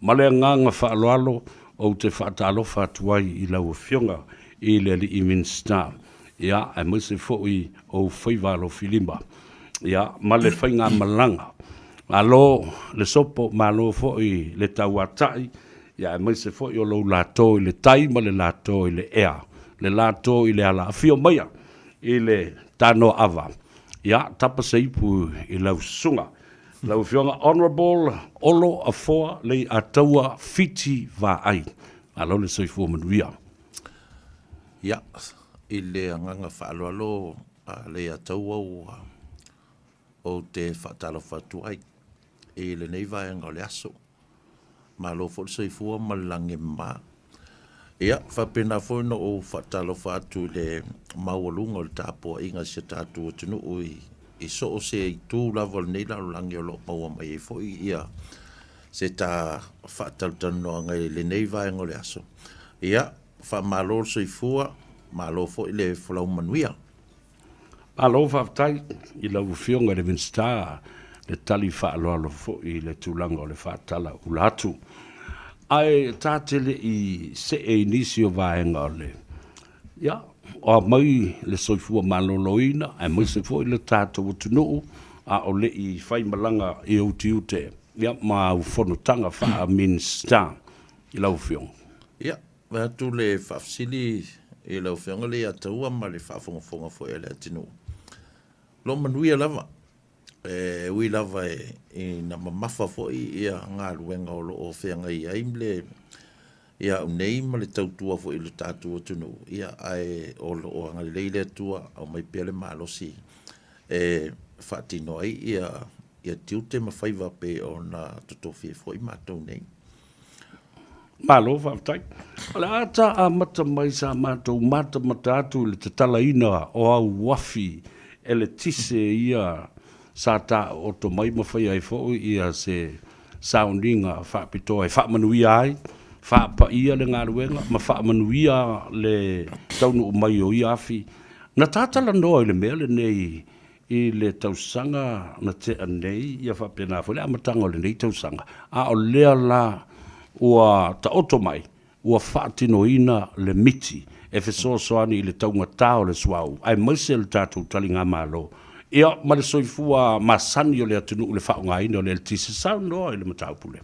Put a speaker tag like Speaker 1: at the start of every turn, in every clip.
Speaker 1: Ma le nganga whaaloalo o te whaatalofa atuai I lau fionga I le li I Minster. Ia, e mwese fōi o whaiwalo Filimba. Ia, ma le whainga malanga. Alo, le sopo malo fōi le tauatai. Ia, e mwese fōi o lau lato I le tai ma le lato I le ea. Le lato I le ala afio maia I le tano ava. Ia, tapa seipu I lau sunga. Lau fionga Honorable Olo Afoa le ataua fiti va ai. Alo le soifua manuia.
Speaker 2: Ia, I le anganga whaaloalo le ataua o te whaatalo whatuai. I le nei vaenga o le aso. Ma lo fo le soifua malange ma. Ia, whapena foino o whaatalo whatu le maualunga o le tāpua inga se tātua tunu ui. I so o se I tū lava nei la langi o lo maua mai e fo ia se tā whaatalutano ngai le nei vaenga o le aso. Ia, whamalo soifua, malo fo I le whalau manuia.
Speaker 1: Alo whaftai I lau fionga le Minster le tali whaaloalo fo I le tūlanga o le whaatala ulatu. Ai tātele I se e nisi o vaenga o le. Ia, o mai le soifua maloloina, e mai se fo I le tātou tunuu, a o le I whai malanga I ute. Ia, ma ufonotanga wha Minster I lau fiong.
Speaker 2: Ia, mea tu le whafsili I lau fionga le ataua ma le whafongafonga fo e le atinu. Lo manuia lava. Ui lava I na mamafa fo ia ngā ruenga o lo o whianga I aimle. Ia unei ma le tautua fo I le tātua tunu. Ia ai o lo o anga leile tua au mai pele malosi. Whaatino ai ia tiute ma whaiva pe o na totofi fo I mātou nei.
Speaker 1: Malo whaftai. Ale ata a mata mai sa mātou mata atu le te talaina o au wafi e le tise ia sa ta o to mai mawhai ai fo ia se soundinga whaapitoa e whaamanuia ai. Whaapa ia le ngā ruenga, ma whaamanuia le taunu o mai o ia afi. Na tātala noa I le mea le nei I le tausanga na te anei ia whapena fo le amatanga o le nei tausanga. A o lea la ua ta oto mai, ua whaatino ina le miti, e whesoa soani I le taunga tau le suau. Ai maise le tātou tali ngā mālo. Ia, ma le soifua masani o le atunu o le whaunga ina o le tisi sau noa I le mataupule.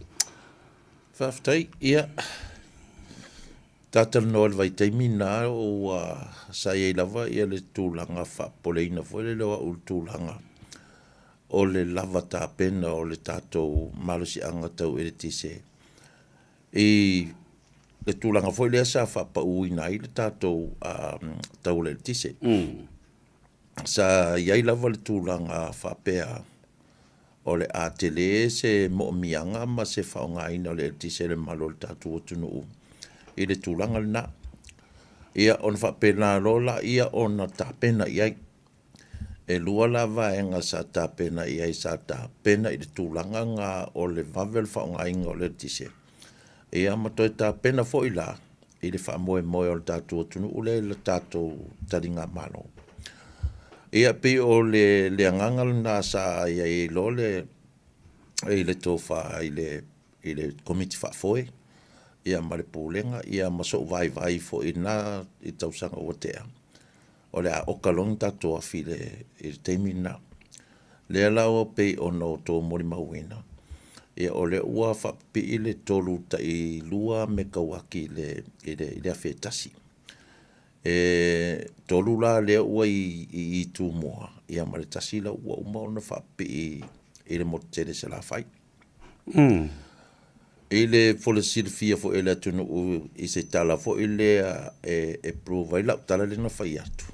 Speaker 2: Whaftai, ia. Tātal no al vai taimi nā o sa iei lava ia le tūlanga whapoleina fo le lewa ul tūlanga. O le lava tā pena o le tātou malusi anga tau e le tise. Le tūlanga fo le asa whapa uina I le tātou tau le tise. Sa iei lava le tūlanga whapea o le atele se mo mianga ma se whaonga ina le tise le malo le tātou tunu I le tūlanga le nā. Ia on whapena rola ia on tāpena iai. E lua la vaenga sa tāpena iai sa tāpena I le tūlanga ngā o le vavel whaonga inga o le tise. Ia matoi tāpena fo I la I le whaamoe moe o le tātou tunu ule le tātou taringa malo. Ia pe o le angangal na sa iai lo le tofa I le komiti whaafoe. Ia mare pūlenga, ia maso vai fo I nā I tausanga o tea. O le a okalong tatoa fi le teimi nā. Le lao pe o no tō mori mauina. Ia o le ua whapi I le tolu ta I lua me kawaki I le awhetasi. Tolu la le ua I tū moa. Ia mare tasi la ua uma ona whapi I le motere se la whai. Ele fole silfia fo ele tunu I se tala fo ele prova ila tala le na fai atu.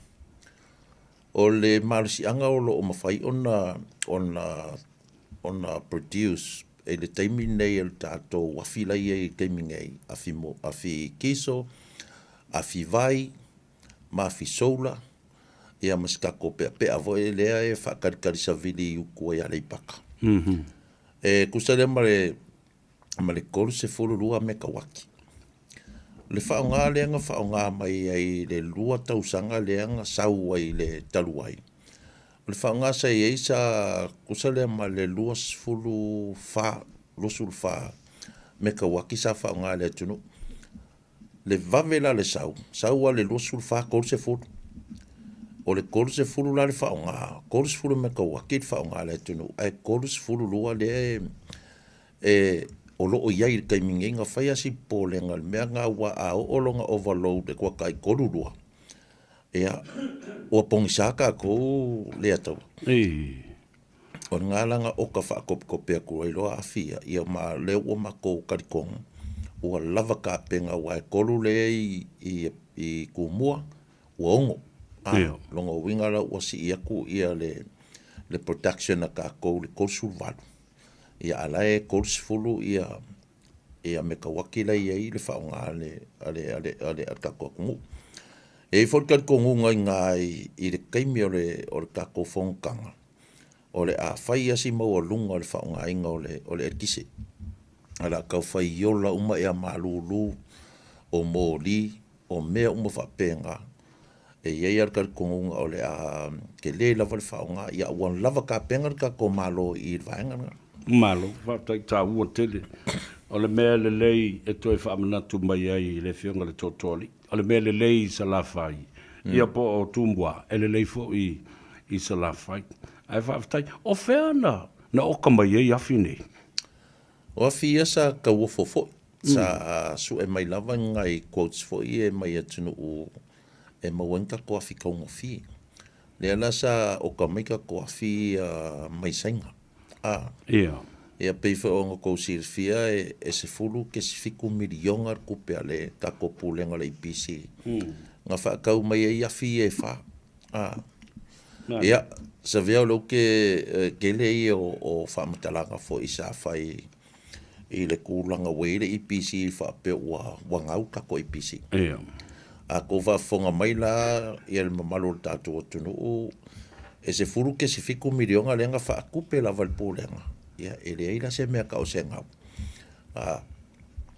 Speaker 2: O le malusi anga o lo o mawhai ona produce ele taimi nei el tato wafila I taimi ngai afi kiso afi vai ma afi sola ia maskako pe avo ele e whakarikari vili ukua ia leipaka. Kusale ma le kolu se fulu lua me kawaki. Le whaonga leanga whaonga mai ai le lua tausanga leanga sau ai le taluai. Le whaonga sa i eisa kusale ma le lua fulu wha, losul wha, me ka waki sa whaonga le tunu. Le vavela le sau a le losul wha kolu se fulu. O le kolu se fulu la le whaonga, kolu se fulu me ka waki le whaonga le tunu, ai kolu se fulu lua le o loo iai kai mingenga whaia si pōlenga le mea ngā wa a o longa overload e kua kai kolu lua. Ea, o pongisaka ko le atau. O ngā langa o ka whaakopikopea kua i loa awhia, ia ma leo o mako karikonga. Ua lava ka penga wa e kolu le i kumua, ua ongo. Longa wingara ua si iaku ia le production na ka kou le kosul valu. Ia alae kols fulu ia me ka wakila ia i le whaonga ale kako kungu. E whorkan kongu ngai i le kaimi o le kako whongkanga. O le a whaia si maua lunga o le whaonga inga o le erkise. Ala kau whai iola uma ea malulu o mōli o mea uma whapenga. E iei arkar kongu o le a ke le lava le whaonga ia uan lava ka penga ka ko malo i vaenga nga.
Speaker 1: Malo, whātai tā ua tele. O le mea le lei e toi whaamanatu mai ai le whionga le tōtoli. O le mea le lei sa la whai. Ia po o tūmbua, e le lei fo i sa la whai. Ai whaatai, o wheana, na oka mai ai awhi nei.
Speaker 2: O awhi sa ka wofofo. Sa su e mai lava ngai quotes fo i e mai atunu o e mawenka ko awhi kaunga whi. Le ala sa oka mai ka ko awhi mai sainga. Ia peifa o ngā kousi fia e se fulu ke se fiku milionga kupe ale kako pulenga le IPC. Ngā whaakau mai e iafi e wha. Ia, sa vea lau ke le i o whaamatalanga fo i sa whai i le kūlanga wei le IPC whaape ua ngau kako IPC. A ko whafonga mai la i al mamalo tātou atunu o e se furu ke se fiku milionga lenga whaakupe la valpulenga. Ia, e le eila se mea ka o se ngau.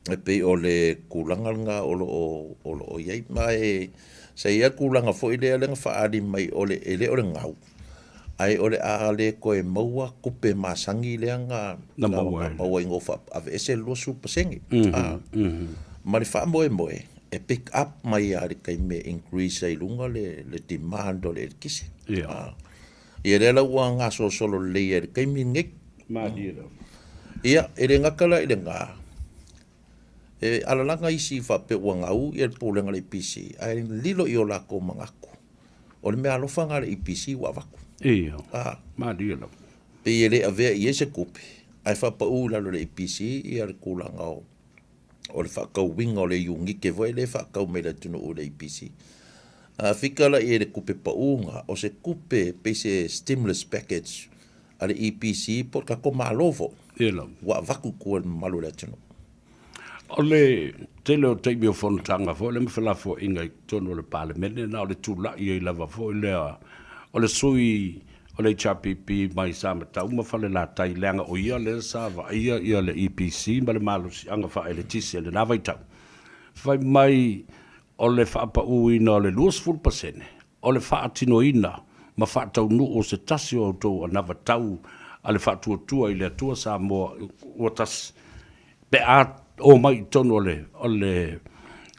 Speaker 2: E pei o le kulanga o iei mai, se ia kulanga fo i lea lenga whaari mai o le ele o le ngau. Ai o le a le koe maua kupe masangi leanga
Speaker 1: na maua
Speaker 2: ingo wha ave ese losu pasengi. Ma le wha moe, e pick up mai a le kai me increase ai lunga le demand o le kise. Ia rela ua ngā solo lei e kai mingek. Ia, e le ngakala i le ngā. E alalanga isi whape ua ngau i le pōlenga le IPC. Ai lilo i o lako mangaku. O le mea alofa ngā le IPC ua waku.
Speaker 1: Ia, maadira.
Speaker 2: Pe i le avea i ese kupe. Ai whapa lalo le IPC i le kūlanga o le whakau winga o le iungi ke voi le whakau me le tunu o le IPC. Whikala i le kupe paunga o se kupe pe se stimulus package a le EPC po ka ko malovo. Wa vaku kua malu le tino.
Speaker 1: O le tele o teimi o whanutanga fo, le mwhela fo inga i tono le parlemene na o le tūla i ei lava fo i lea o le sui o le HRPP mai sa matau ma whale la tai leanga o ia le sa va ia le EPC ma le malusi anga wha ele tisi le nawai tau. Whai mai o le whaapa uina o le 2% o le whaatino ina ma whaatau nu o se tasi o tau a nawa tau a le whaatuatua i le atua sa moa o tasi pe a o mai tono o le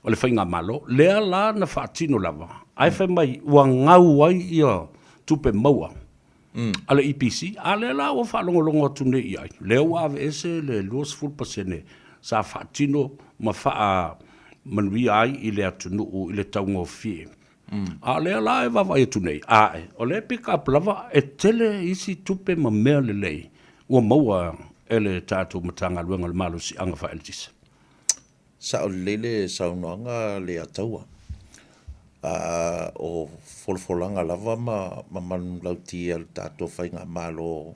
Speaker 1: whainga malo lea la na whaatino lava ai whai mai ua ngau ai ia tupe maua a le EPC a le la o whaalongolongo atu nei ai lea ua ave ese le 2% sa whaatino ma whaa manui ai i le atu nuu i le taungo fie. A lea la e wawa e tu nei. O le pick up lava e tele isi tupe ma mea le lei. Ua maua e le tātou matanga luenga le malu si anga wha eltisa.
Speaker 2: Sa o lele sa unoanga le ataua. O folfolanga lava ma manu lauti al tātou whainga malo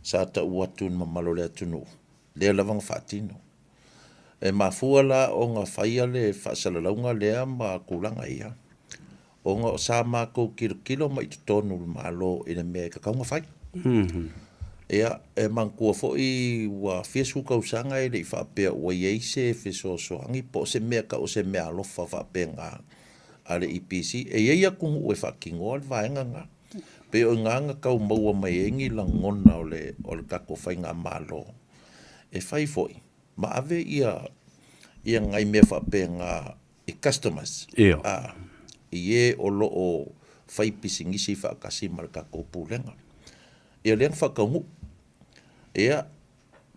Speaker 2: sa ta uatun ma malo le atu nuu. Lea lavanga whaatino. E mafua la o ngā whaia le whaasalaunga lea ma kulanga ia. O ngā o sā mākou kilo mai tutonu malo i le mea kakaunga whai. Ea, e mankua fo i wa fiesu kausanga i le i whaapea ua ieise fiso soangi po se mea ka o se mea alofa whaapea ngā a le IPC. E ieia kungu ue whaakingoa le vaenga ngā. Pe o ngā kau maua mai engi la ngona o le kako whai ngā malo. E whai foi. ma ave ia ngai mea whapenga i customers.
Speaker 1: Ia.
Speaker 2: Ie o loo whaipisingisi whaakasi maraka ko pūlenga. Ia leang whakaungu. Ia,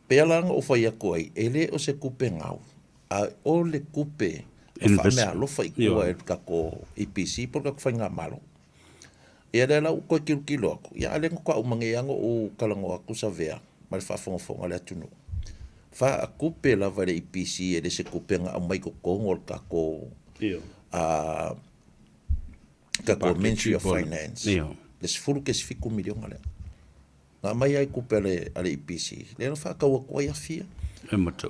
Speaker 2: pealanga o whai ako ai, ele o se kupe ngau. A o le kupe, o whamea lofa i kua e kako IPC, por kako whai ngā malo. Ia le lau koe kilo ako. Ia alenga kua umangeango o kalango aku sa vea, ma le whaafonga le atunu. Wha a kupe lava le IPC e le se kupe ngā amai ko kongo le kako kako Ministry of Finance. Le sifuru ke sifiku milionga le. Ngā mai ai kupe ale IPC. Le wha kaua kua ia fia.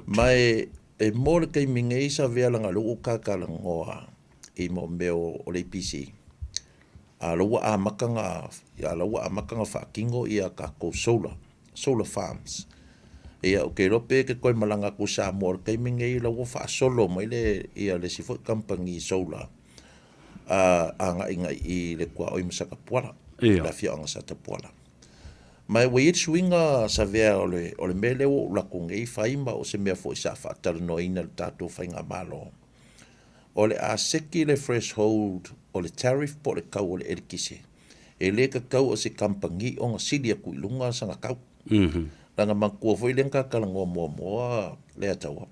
Speaker 2: Mai e mōre kei minge isa vea langa loo kakala ngoa i mo meo o le IPC. A laua a makanga whaakingo ia kako solar farms. Ia o kei rope ke koe malanga ku sa mōre kei minge i laua wha solo mai le ia le sifo company solar. Anga inga i le kua oi masaka puala. La fia anga sa te puala. Mai wei swinga sa vea o le mele o lako ngei whaima o se mea fo i sa whaatara no ina le tātou whainga malo. O le a seki le threshold o le tariff po le kau o le erikise. E le ka kau o se kampangi o ngā siri a kuilunga sa ngā kau. Langa mankua fo i lenka kalangoa mua le ataua.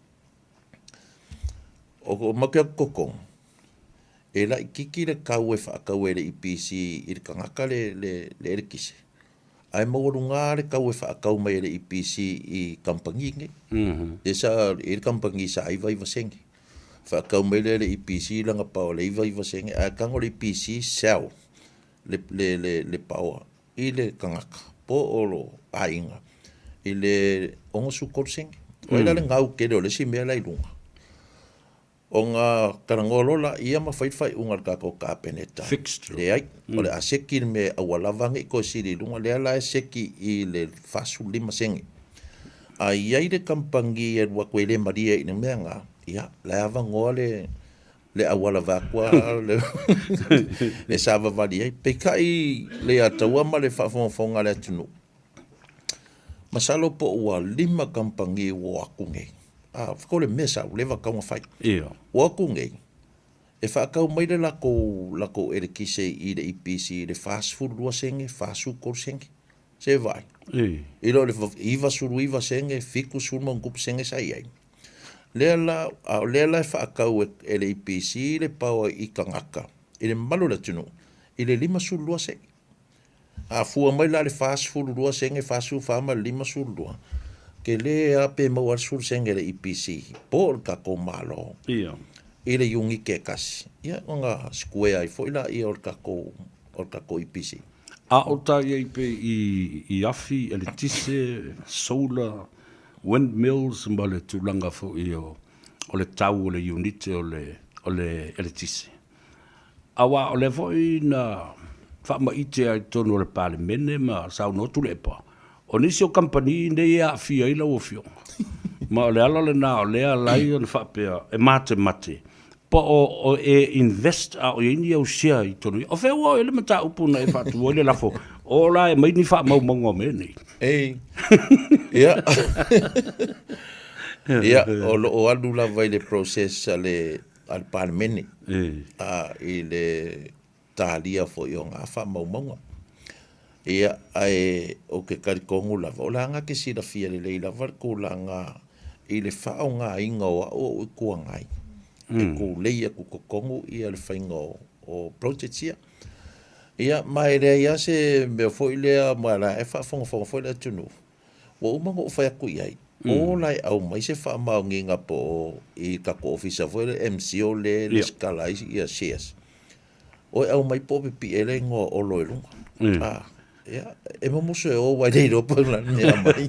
Speaker 2: O makea kokong. E la i kiki le kau e whaakau e le IPC i le kangaka le erikise. Ai mauru ngā le kau e whaakau mai le IPC i kampangi nge. E sa e kampangi sa aiva iwa sengi. Whaakau mai le IPC langa pao le iwa iwa sengi. A kango le IPC sell le pao i le kangaka. Po olo a inga. I le onga sukor sengi. O ila le ngau kere o le si mea lai lunga. O ngā karangolola ia ma whaiwhai ungar kako kāpeneta.
Speaker 1: Fixed.
Speaker 2: Le ai, o le a seki me awalavangi ko siri lunga, le ala e seki i le fasu lima sengi. A iai le kampangi e rua koe le maria i ne mea ngā, ia, le avangoa le awalavakua, le sava vali ai. Pekai le ataua ma le whaafonga le atunu. Masalo po ua 5 kampangi ua akungei. Whakau le mesa, lewa kaunga whai. Ua akungei. E whakau mai le lako erikise i le IPC, le fast food lua senge, fast food kor senge. Se vai. Ilo le iwa suru iwa senge, fiku suru mangupu senge sa iai. Lea la e whakau e le IPC, le pao i kangaka. I le malu le tunu. I le 5 suru lua senge. A fua mai la le fast food lua senge, fast food whaama 5 suru lua. Ke le ape mawar sur senge le IPC. Por kako malo. I le yungi ke kasi. Ia nga square ai fo ila i or kako IPC.
Speaker 1: A o ta iei pe i afi, ele tise, solar, windmills, ma le tūlanga fo i o le tau o le unite o le ele tise. Awa o le fo i na whaama ite ai tono le pale mene ma sau no tulepa. O nisi o company nei a fia ila o fio. Ma o le ala le na o lea lai o le whapea e mate. Po o e invest a o ini au share i tonu. O feo o ele mata upuna e whatu o le lafo. O la e maini wha mau mongo me nei.
Speaker 2: Ei. Ia. Ia. O anu la vai le process ale parlemene. I le talia fo i o ngā wha mau mongo. Ia ai o ke karikongu lava. O langa ke sira fia le leila varko langa i le whao ngā inga o kua ngai. E ko leia ku kokongu i le whainga o project ia. Ia mai rea ia se mea foi lea mai la e whaafonga foi lea tunu. Wa umango o whai aku iai. O lai au mai se wha mau nginga po i kako ofisa foi le MCO le skala ia shares. O au mai po pipi ele ngo o loilunga. Ja, e mamuso e o wai reiro pula mea mai.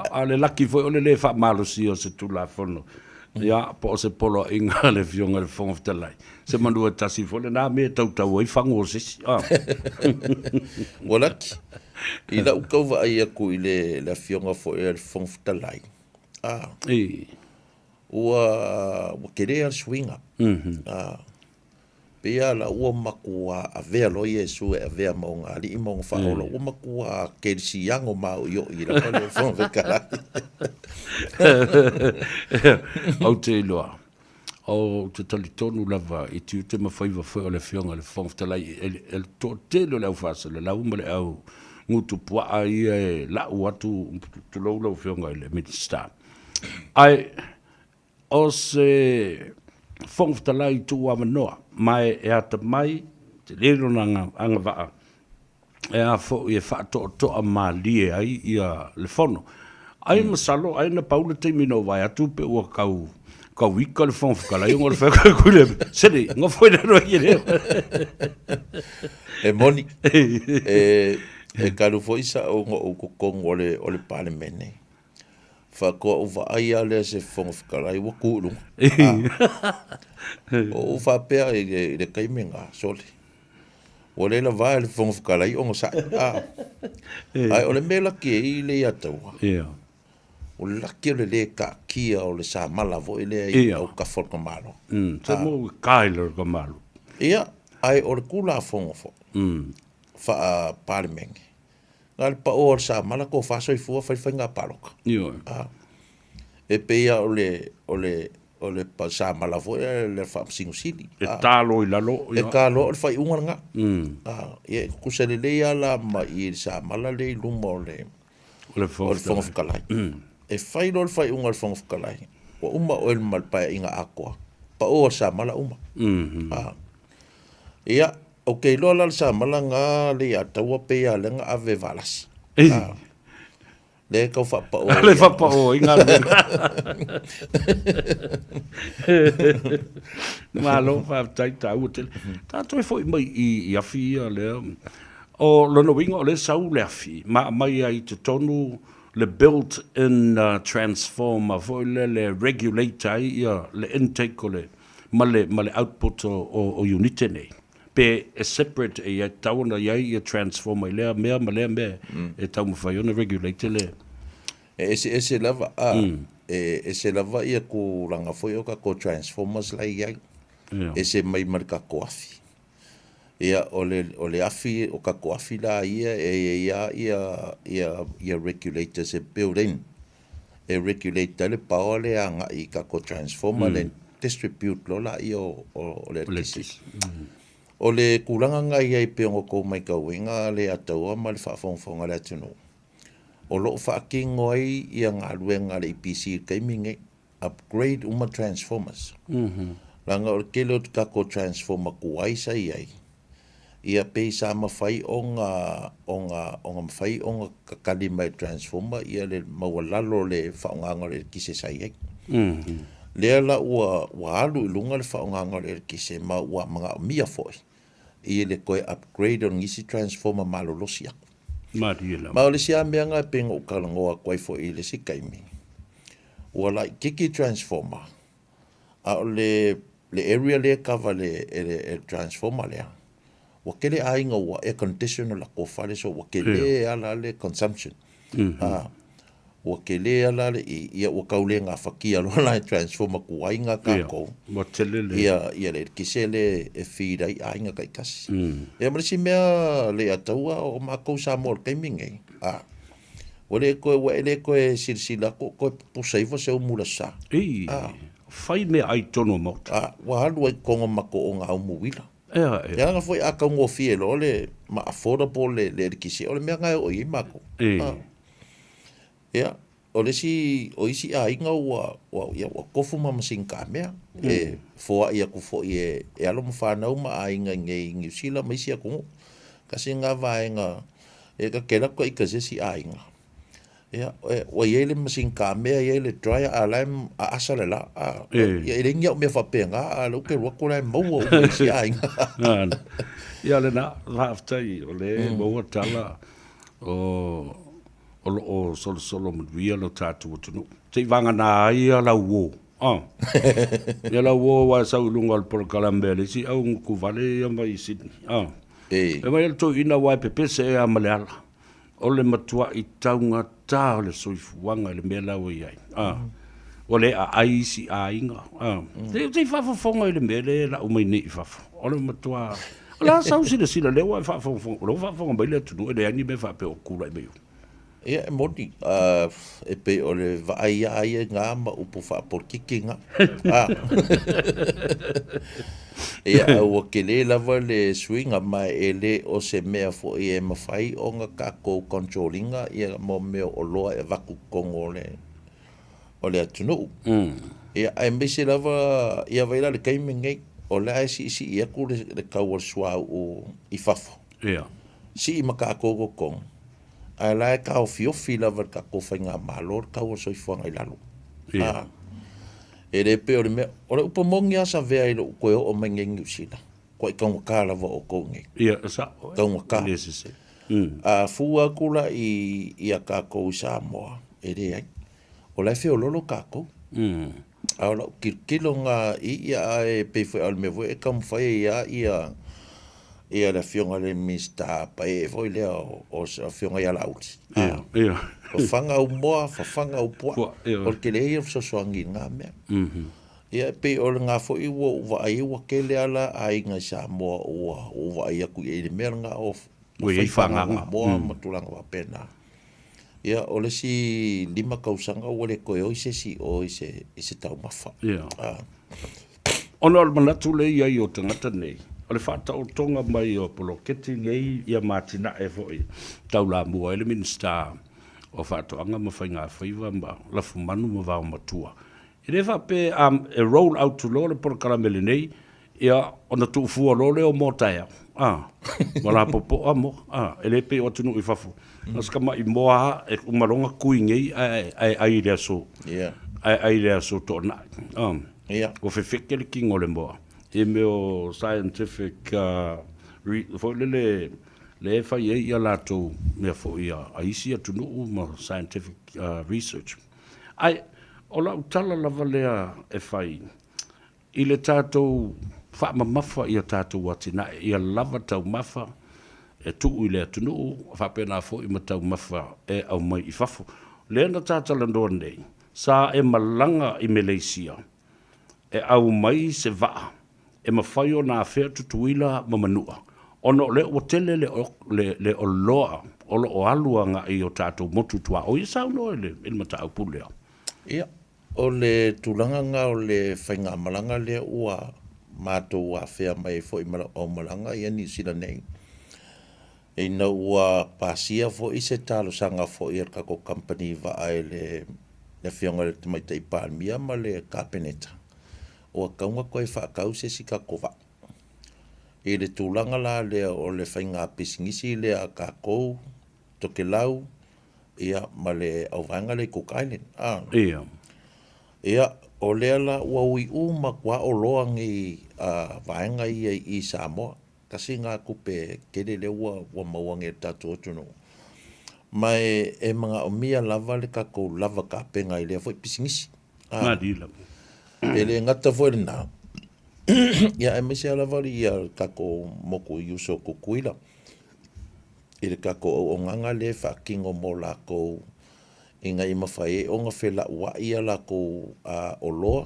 Speaker 1: A le laki foi o le wha malosi o se tula whono. Ia, po o se polo inga le fionga le whonga fitalai. Se manua tasi foi le nā mea tautau ai whango o sesi.
Speaker 2: Walaki. I la ukau wa ai aku i le fionga foi le whonga fitalai. Ua kere al swinga. Pea la ua makua a vea lo Yesu e a vea maunga ali i maunga whaola. Ua makua kerisi yango mau yo i la pale whong whekarai.
Speaker 1: Au te iloa. O te tali tonu lava i tiu te mawhaiva whai o le whionga le whong whtalai e to te lo lau whasa le lau male au ngutu pua i e lau atu tu lau lau whionga i le Minister. Ai, o se whong whtalai tu wamanoa, mai e ata mai, te lero na anga waa, e a fo i e wha toa ma lie ai i a le whono. Ai masalo, ai na paula te mino vai atu pe ua kau wika le whong whakalai, o le whaka kule, sere, ngā whai na roi e reo.
Speaker 2: E moni, e karu fo isa o ngā o kukong o le parlemene. Whakoa o ai ale se whong whakalai wa kūrunga. O whapea i le kaimenga, sole. O le la vai le whong whakalai o ngā ai o le mela ki e i le ataua. O le laki o le le ka kia o le sa malavo i le au ka whorka malo.
Speaker 1: Sa mo kaila ka malo.
Speaker 2: Ia, ai o le kula whonga fo. Wha parlemengi. Ngā le pa o le sa mala ko whaso i fua whai ngā paroka. E peia o le pa sa malavo e le wha singu sili.
Speaker 1: E talo i lalo.
Speaker 2: E talo o le whai unga nga. E kusele le ala ma i sa mala le luma o le whonga whakalai. E whai lo le whai unga le whonga whakalai. Wa uma o el malpai inga akoa. Pa o sa mala uma. Ia, o kei loa le sa mala ngā le ataua peia le ngā ave valasi. Le kau whapa o.
Speaker 1: Le whapa o, inga le. Malo, whaptai tau o tele. Tātou e fwoi mai i awhi a le. O lona winga o le sau le awhi. Mai ai te tonu le built-in transformer, fwoi le regulator ia le intake o le. Ma le output o unite nei. Pe e separate e tauna iai e transformer lea mea ma lea mea e tau mawhai ona regulator le.
Speaker 2: Ese lava ese lava ia ko ranga foi o ka ko transformers lai iai. Ese mai marika ko afi. Ia o le afi o ka ko afi la ia ia regulator se building. E regulator le power le anga i ka ko transformer le distribute lo la i o le electricity. O le kulanga ngai ai pe ngo ko mai ka winga le ataua ma le whaafonga le atunu. O lo whaakingo ai i ngā ruenga le IPC kaiminge upgrade uma transformers. Langa o kelo kako transformer kuai sa iai. Ia pei sa mawhai o ngā mawhai o ngā kakali mai transformer ia le mawalalo le whaonganga le kise sa iai. Lea la ua alu i lunga le whaonganga le kise ma ua mga o mia foi. Ia le koe upgrade o ngisi transformer malolosi aku. Ma o le si amea ngā penga o kalangoa koe foi i le si kaimi. Ua lai kiki transformer. A o le area le cover le transformer lea. Wa kele ainga ua air conditioner la ko fale so wa kele ala le consumption. Wa kele ala le ia wa kaule nga fakia lo la transformer ku ainga ka ko.
Speaker 1: Wa tele le.
Speaker 2: Ia le kisele e feed ai ainga kai kasi. E mara si mea le ataua o ma ko sa mol kaiminge. Wale ko silsila ko pusai fo se umula sa.
Speaker 1: Fai me ai tono mo.
Speaker 2: Wa halu ai konga mako o nga umuwila. Ya nga foi aka ngo fielo le ma affordable le kisi o le mea ngai o i mako. Ya, o le si a inga wa kofu mama sinka mea. Foa ia ku fo e alo mawhanau ma a inga nge New Zealand ma isi a kungu. Kasi nga vaenga e ka kela ko ika si a inga. Ya, wa yele masinka mea yele dryer alarm a asale la. Ya iringa o mea whapenga a luke wakura maua o isi a inga.
Speaker 1: Ia le na haftai o le maua tala o solo mawia lo tātua tunu. Te vanga nā ia lau wō. Ia lau wō wa sau lunga al Porokalambea le si au nguku vale ia mai Sydney. E mai al tō ina wai pepese e a maleala. O le matua i taunga tā o le soifuanga le mea lau iai. O le a ai si a inga. Te whafafonga i le mele la umai nei whafo. O le matua. O la sau sila lewa e whafafonga. O le whafafonga mai le tunu e le ani me whape o kula i meo.
Speaker 2: Ia e moni. E pe o le vaai ai ngā ma upu whapolkiki ngā. Ia au ke le lava le swinga mai e le o se mea fo i e mawhai o ngā kako controllinga ia mo meo o loa e waku kongo o le atunu. Ia ai mese lava ia vaila le kaime ngai o le ai si ia ku le kaua sua o i fafo.
Speaker 1: Ia.
Speaker 2: Si i maka koko kongo. Ai lai ka o fiofi lava ka ko whainga malo kaua soifuanga i lalo.
Speaker 1: Ia.
Speaker 2: E re pe o le mea, o le upamongi asa vea i lo koe o mangengi usina. Koe kaunga ka lava o kongi.
Speaker 1: Ia, sa.
Speaker 2: Kaunga ka.
Speaker 1: Nesese.
Speaker 2: Fua kula i a kako Samoa. E re ai. O lai feo lolo kako. A ola kilo ngā i a e peifo al me voe e kam whai ia le fionga le mista pa e voi lea o fionga ia lauti.
Speaker 1: Ia.
Speaker 2: O whanga u moa, whanga u poa. O ke le ia sosoangi ngā mea. Ia pe o le ngā fo i ua uwa ai ua ke le ala a inga sa moa uwa ai aku i le mea ngā o whanga moa matulanga wa pena. Ia o le si 5 kausanga ua le koe o si o i se tau mawha.
Speaker 1: Ia. Ona o manatu le ia i o tangata nei. O le whata o tonga mai o poloketi ngei ia mātina e foi. Tau la mua ele minsta o whatoanga ma whainga whaiva ma lafu manu ma vau matua. I le whape e roll out to lo le porkaramele nei ia ona tu fua lo le o motaia. Wala popo amo. Ele pe o tunu i whafu. Naska ma i moa e umaronga kui ngei ai rea so. Ai rea so tōna. O whewheke le kingo le moa. E meo scientific fo le fai e ia lato mea fo ia a isi atu nuu ma scientific research. Ai, o la utala lava lea e fai i le tātou wha mamafa i a tātou watina i a lava tau mafa e tuu i le atu nuu whapena fo i ma tau mafa e au mai i fafo. Lea na tātala ndoa nei, sa e malanga i Malaysia e au mai se vaa e mawhai o nā whea tutuila ma manua. Ono le o tele le o loa, o lo o alua ngā i o tātou motu tua. O i sau no ele, il mata au pulea.
Speaker 2: Ia, o le tūlanga ngā o le whainga malanga le ua mātou a whea mai fo i o malanga i ani sila nei. E na ua pāsia fo i se tālo sanga fo i kako company va ai le whionga le tamaita i pāmia ma le kāpeneta. O kaunga koe whaakau se si ka kova. E le tūlanga la lea o le whainga pisingisi lea ka kou, toke lau, ia ma le au vanga le Cook Island.
Speaker 1: Ia.
Speaker 2: Ia, o lea la ua ui ma kua o loa ngi vaenga ia i Samoa. Kasi ngā kupe kere le ua mauange tatu otunu. Mai e mga o mia lava le ka kou lava ka penga i lea fwoi pisingisi.
Speaker 1: Ngā dila.
Speaker 2: Ele ngata foi na. Ia e mese ala vali ia kako moku yuso kukuila. Ele kako o nganga le whakingo mo lako inga i mawhai o ngā whela ua ia lako o loa.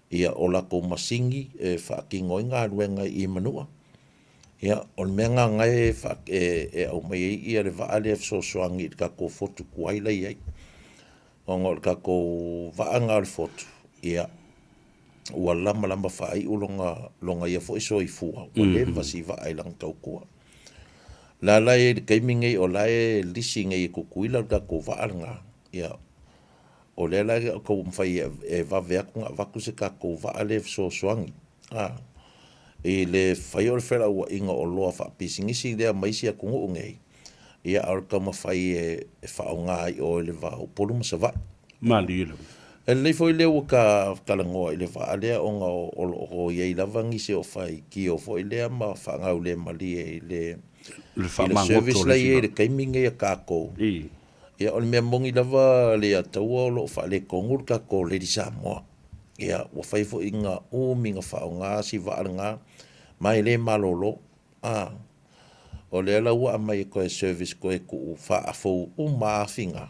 Speaker 2: Ia o lako masingi e whakingo inga ruenga i manua. Ia o mea ngā ngai e au mai ia le vaale so soangi kako fotu kuaila iai. O ngā kako vaanga le fotu. Ia ua lama whaai longa ia fo iso i fua. O le vasi vaai lang tau kua. La lai kaimingei o lai lisi ngai kukuila ka ko vaanga. Ia o le lai ko mwhai e vavea kunga vaku se ka ko vaale so soangi. E le whai o le whera ua inga o loa wha pisingisi lea maisi a kungu ngei. Ia arka mawhai e whaonga i o le vau polu masavai.
Speaker 1: Mali ila.
Speaker 2: E lei foi leo ka kalangoa i le whaalea o ngā o iei lavangi se o whai ki o foi lea ma whangau le mali e le service lai e le kaiminga i a kākou. Ia o le mea mongi lava le ataua o lo whaale kongur kākou le di Samoa. Ia o whai fo inga o minga whao ngā si vaale ngā mai le malolo. O le ala ua mai koe service koe ku whaafou o maafinga.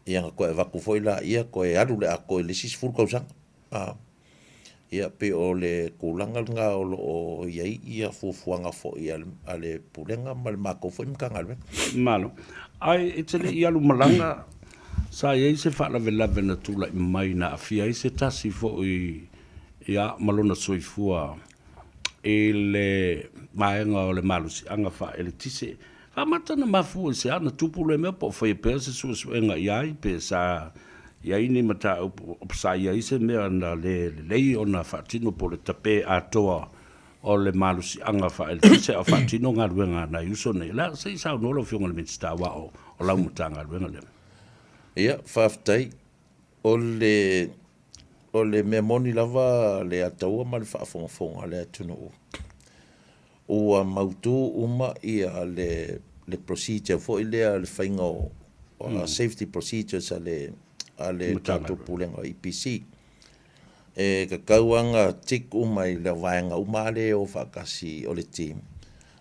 Speaker 2: ia ko e vaku foi la ia ko e alu le a ko le sis ful kausang ia pe o le kulanga nga o ia fufuanga fo ia ale pulenga mal mako foi mkanga le
Speaker 1: malo ai itele ia lu malanga sa ia se fa la vela vena tula mai na afia se tasi fo ia malona soifua ele maenga o le malusi anga fa ele tise fa matana mafu se ana tupu le me po foi pe se su enga ia pe sa ia ini mata o sa ia se me ana le ona fa tino po le tape atoa o le malusi anga fa ele tise o fa tino nga luenga na yuso ne la se sa no lo fionga le minsta wa o la mutanga luenga le
Speaker 2: ia faftai o le memoni lava le ataua ma le whaafongafonga le atunu ua mautu uma ia le procedure fo i lea le whainga o safety procedures a le tātou pulenga IPC ka kauanga tik uma i le waenga uma le o whakasi o le team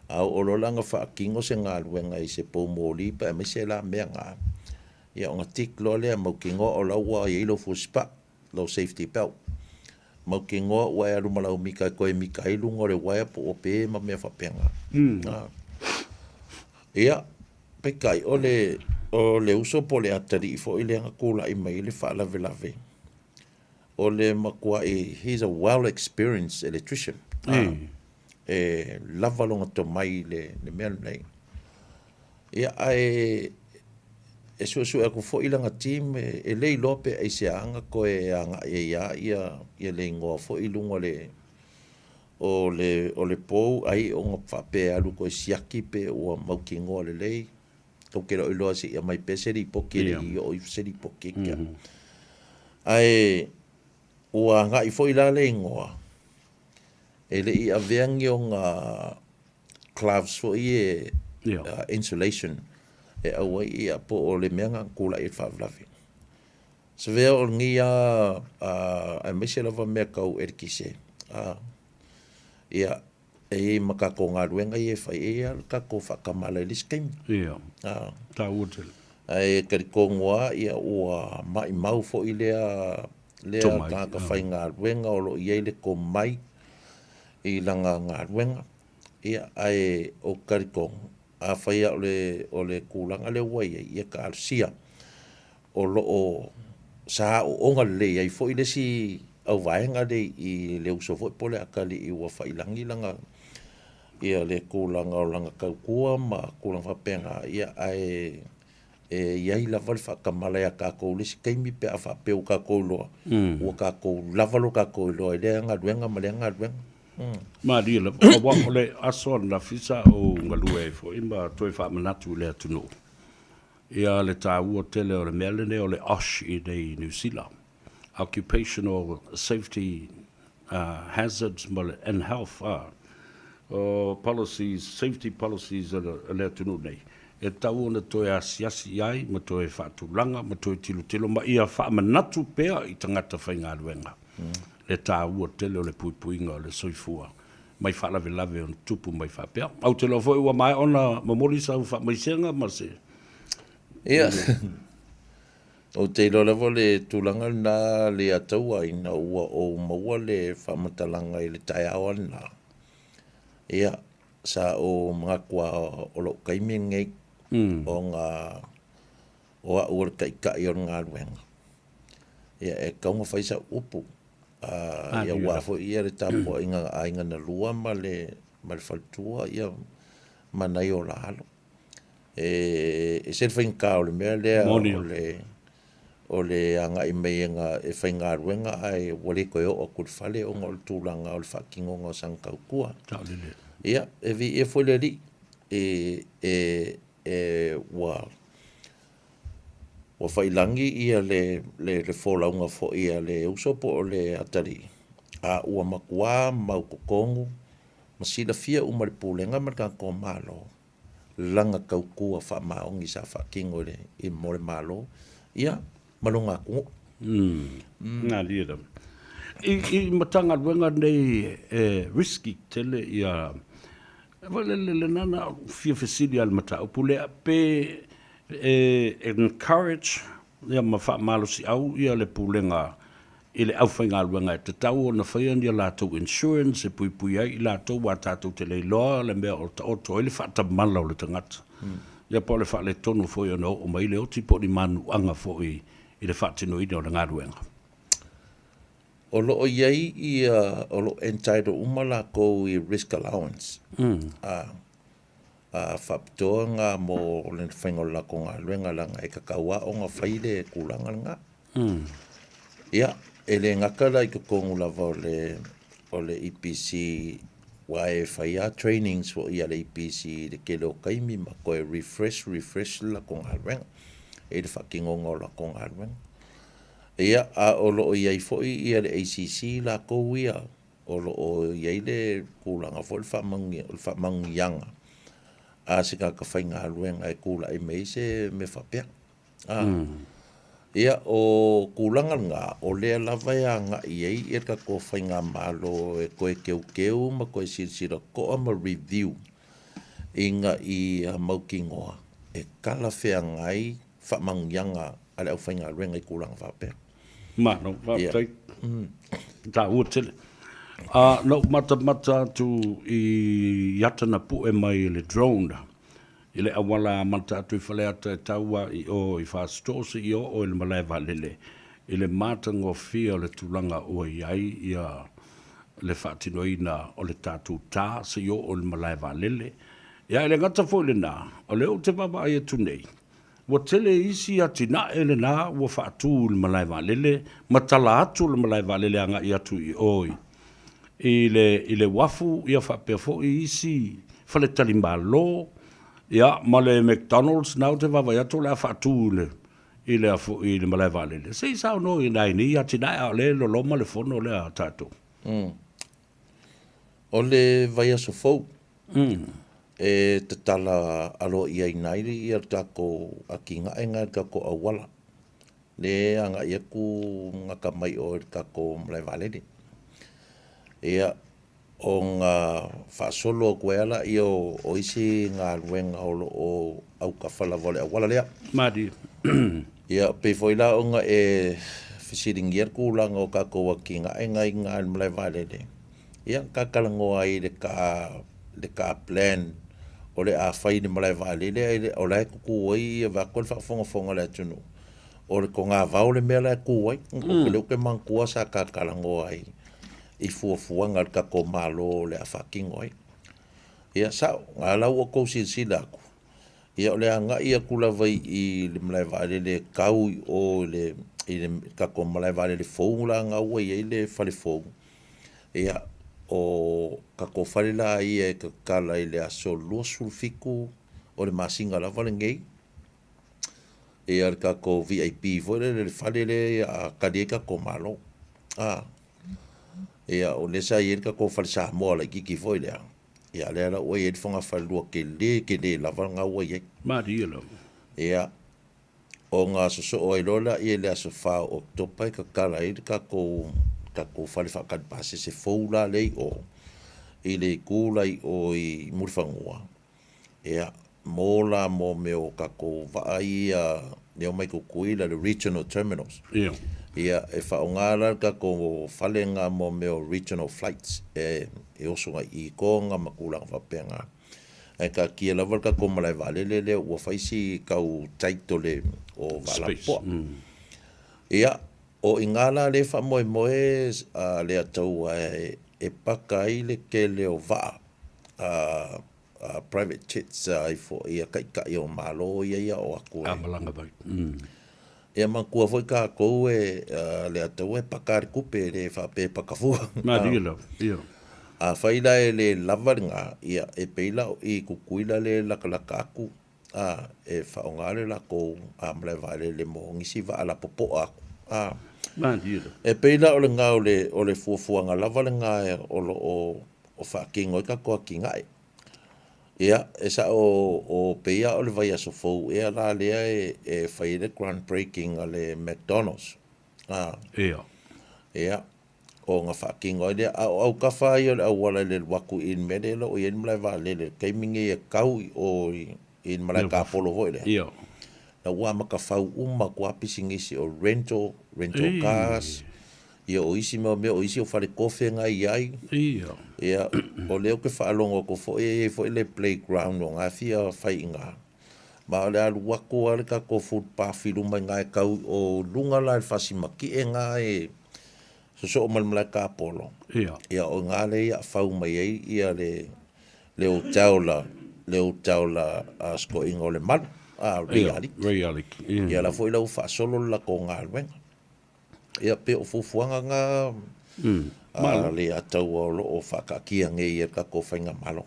Speaker 2: au ololanga whaakingo se ngā luenga i se pōmōli pa e mese la mea ngā ia o ngā tik lo lea maukingo o laua i ilo fuspa low safety belt. Mau ke ngoa wai aru malau mika koe mika ilu ngore wai po o pe ma mea whapenga. Ia, pekai, o le uso po le atari i fo i le anga kula i mai le whaalave lave. O le makua he's a well-experienced electrician. Lava longa to mai le mea nei. Ia, e su e ko fo ilanga team e lei lope e se anga ko e anga ia le ngo fo ilunga o le pou ai o nga fape alu ko siaki pe o mau ki ngo le lei to ke lo ilo si mai pese ri poke ri o i se ri poke ka ai o anga i fo ila le ngo e le i avengi o nga gloves fo i insulation e au i a po o le meanga kula i whaavlavi. Se vea o ngia a mese lava mea kau erkise. Ia e makako ngā ruenga i e whai e al kako whakamala i liskaimi.
Speaker 1: Ia, tā uatel.
Speaker 2: E kariko ngoa ia ua mai mau fo i lea kāka whai ngā ruenga o lo i eile ko mai i langa ngā ruenga. Ia ai o kariko a whaia o le kūlanga le wai ia ka arsia o loo sa o onga le ai fo i le si au vaenga le i le uso fo pole akali i ua whailangi langa ia le kūlanga o langa kaukua ma kūlanga whapenga ia ai iai lava le whakamala ia kākou le si kaimi pe a whapeu kākou loa ua kākou lavalo kākou loa i le anga ruenga ma le anga ruenga
Speaker 1: Ma dia la wa ole aso na fisa o ngalue fo imba toi fa manatu le tunu. Ia le ta u tele o le melene o le OSH i nei New Zealand. Occupational safety hazards and health policies, safety policies le tunu nei. E tau na toi asiasi ai ma toi fa tulanga ma toi tilo ma ia fa manatu pea i tangata whainga luenga. Le tā ua tele o le puipuinga o le soifua. Mai whaalave lave o tupu mai whapea. Au te lofo ua mai ona mamori sa u whamaisenga ma se.
Speaker 2: Ia. O te lolavo le tūlanga na le ataua ina ua o maua le whamatalanga i le tai awa na. Ia. Sa o mga kua o lo kaimi ngei o ngā o a ua kai o ngā ruenga. Ia e kaunga whaisa upu. Ia wafo ia le tapo inga ainga na lua ma le faltua ia manai o la halo. E se whainga o le mea lea o le anga i mei inga e whainga ruenga ai wale koe o kurwhale o ngā o le tūlanga o le whakingo ngā sankaukua. Ia, e vi e fwele li wa whailangi ia le wholaunga fo ia le usopo o le atari. A ua makua mau kokongu, masila fia umare pūlenga marka ko malo. Langa kaukua wha maongi sa wha kingo le i more malo. Ia, malunga kungu.
Speaker 1: Ngā lira. I matanga ruenga nei risky tele ia wale le nana fia fesili al mata. Upule pe encourage ia ma whaamalo si au ia le pulenga i le awhainga luenga e te tau o na whaia ni a lātou insurance e pui pui ai i lātou wa tātou te leiloa le mea o ta oto e le whaatamala o le tangata. Ia po le wha le tonu fo i ana o mai le oti po ni manu anga fo i le whaatino i o le ngā luenga.
Speaker 2: O lo iai i o lo entitled umala ko i risk allowance. Whapitoa ngā mo le whaingola ko ngā luenga langa e kakaua o ngā whaile kulanga ngā. Ia, e le ngakara i kukongu lava o le EPC wa e whaia trainings o ia le EPC le kele o kaimi ma ko e refresh la ko ngā luenga. E le whakingonga o la ko ngā luenga. Ia, a o lo iai foi ia le ACC la ko ia. O lo iai le kulanga fo le whamangianga. A se ka whainga luenga e kula i mei se me whapea. Ia o kulanga ngā o lea lava ia ngā iei e ka ko whainga malo e koe keu ma koe sira ko ama review inga i maukingoa e kala whea ngai whamangianga ale au whainga luenga i kulanga whapea.
Speaker 1: Mano, whapea. Tā ua tele. No mata tu i yatana pu e mai le drone. I le awala mata tu i whale ata e taua i o i whaastose i o le malai valele. I le mātango fia le tulanga o iai ia le whaatinoina o le tātou tā se i o le malai valele. Ia le ngata fo le nā, o le o te papa ai atu nei. Wa tele isi ati na ele na wa whaatu le malai valele, matala atu le malai valele anga i atu i oi. I le wafu ia whapea fo i isi whale talimbalo, ia ma le McDonald's nau te wawa atu le a whaatu le i le afu i le malai valele. Sei sao no i nai ni ati nai a le lo loma le fono le a tātou.
Speaker 2: O le vai aso fau. E te tala alo ia i nairi i ar tako a ki ngā e ngā kako awala. Le anga ia ku ngaka mai o kako mlai valele. Ia o ngā whaasolo o kueala i o isi ngā luenga o au kawhala vole awala lea.
Speaker 1: Madi.
Speaker 2: Ia pe foila o ngā e whisiringi ar kūlanga o kako a ki ngā e ngā mlai valele. Ia kakalangoa i le ka plan o le a whai ni malai valele o le kuku ai e wakol whaafonga le tunu. O le ko ngā vau le mea le kuai, o leo ke mangkua sa kakalango ai i fuafua ngal kako malo le a whakingo ai. Ia sao, ngā lau o kousi sila aku. Ia o le anga ia kula vai i le malai valele kau o le kako malai valele fōu la ngā ua i le whale fōu. Ia o kako whalela i e kala i le aso lua sulfiku o le masinga la wale ngei. E ar kako VIP vore le whalele a kadie kako malo. E o lesa i e kako whale sa moa la kiki foi lea. E a lea la ua i e whanga whalua ke le la wale ngā ua i e.
Speaker 1: Madi ilo.
Speaker 2: E a o ngā soso o i lola i e le aso wha o topai ka kala i kako whale whakadpase se fōula lei o i le kūlai o i murifangua. Ea mōla mō meo kako vai neo mai kukuila le regional terminals. Ia e whaongara kako whalenga mō meo regional flights e osonga i konga makulanga whapenga. E ka kia lawal kako malai valele leo ua whaisi kau taitole o Valapoa. Ia o ingala le fa moe le atau e paka i le ke leo vaa private jets i fo ia kai o malo ia o aku.
Speaker 1: Amalanga bai.
Speaker 2: Ia makua foi ka kou le atau e paka kupe le fa pe pakafua.
Speaker 1: Madilo. Ia.
Speaker 2: A faila le lavaringa ia e peila i kukuila le lakalaka aku. E faongale la kou amle vale le mo ngisi va ala popo aku. E peila o le ngā o le fuafuanga lava le ngā o whaakingo i ka koa ki ngai. Ia, e sa o peia o le vai aso fau, e la lea e whaile groundbreaking a le McDonald's. Ia, o ngā whaakingo i lea, au ka whai o le awala le waku in mele lo o ien malai wale le keimingi e kau o in malai ka polo hoi lea. na ua makafau uma kua pisingisi o rental cars. Ia o isi mea o isi o whare kofe ngai ai. Ia o leo ke whaalongo ko fo le playground o ngā fia whai inga. Ma o le alu wako ale ka ko footpath i rumai ngai kau o lunga lai whasimaki e ngai so o malmalai ka polo. Ia o ngā le ia whau mai ei ia le o taula sko inga o le malu.
Speaker 1: Reality.
Speaker 2: Ia la fo i lau whaasolo la ko ngā luenga. Ia pe o fufuanga ngā le atau o lo o whakakia nge ia ka ko whainga malo.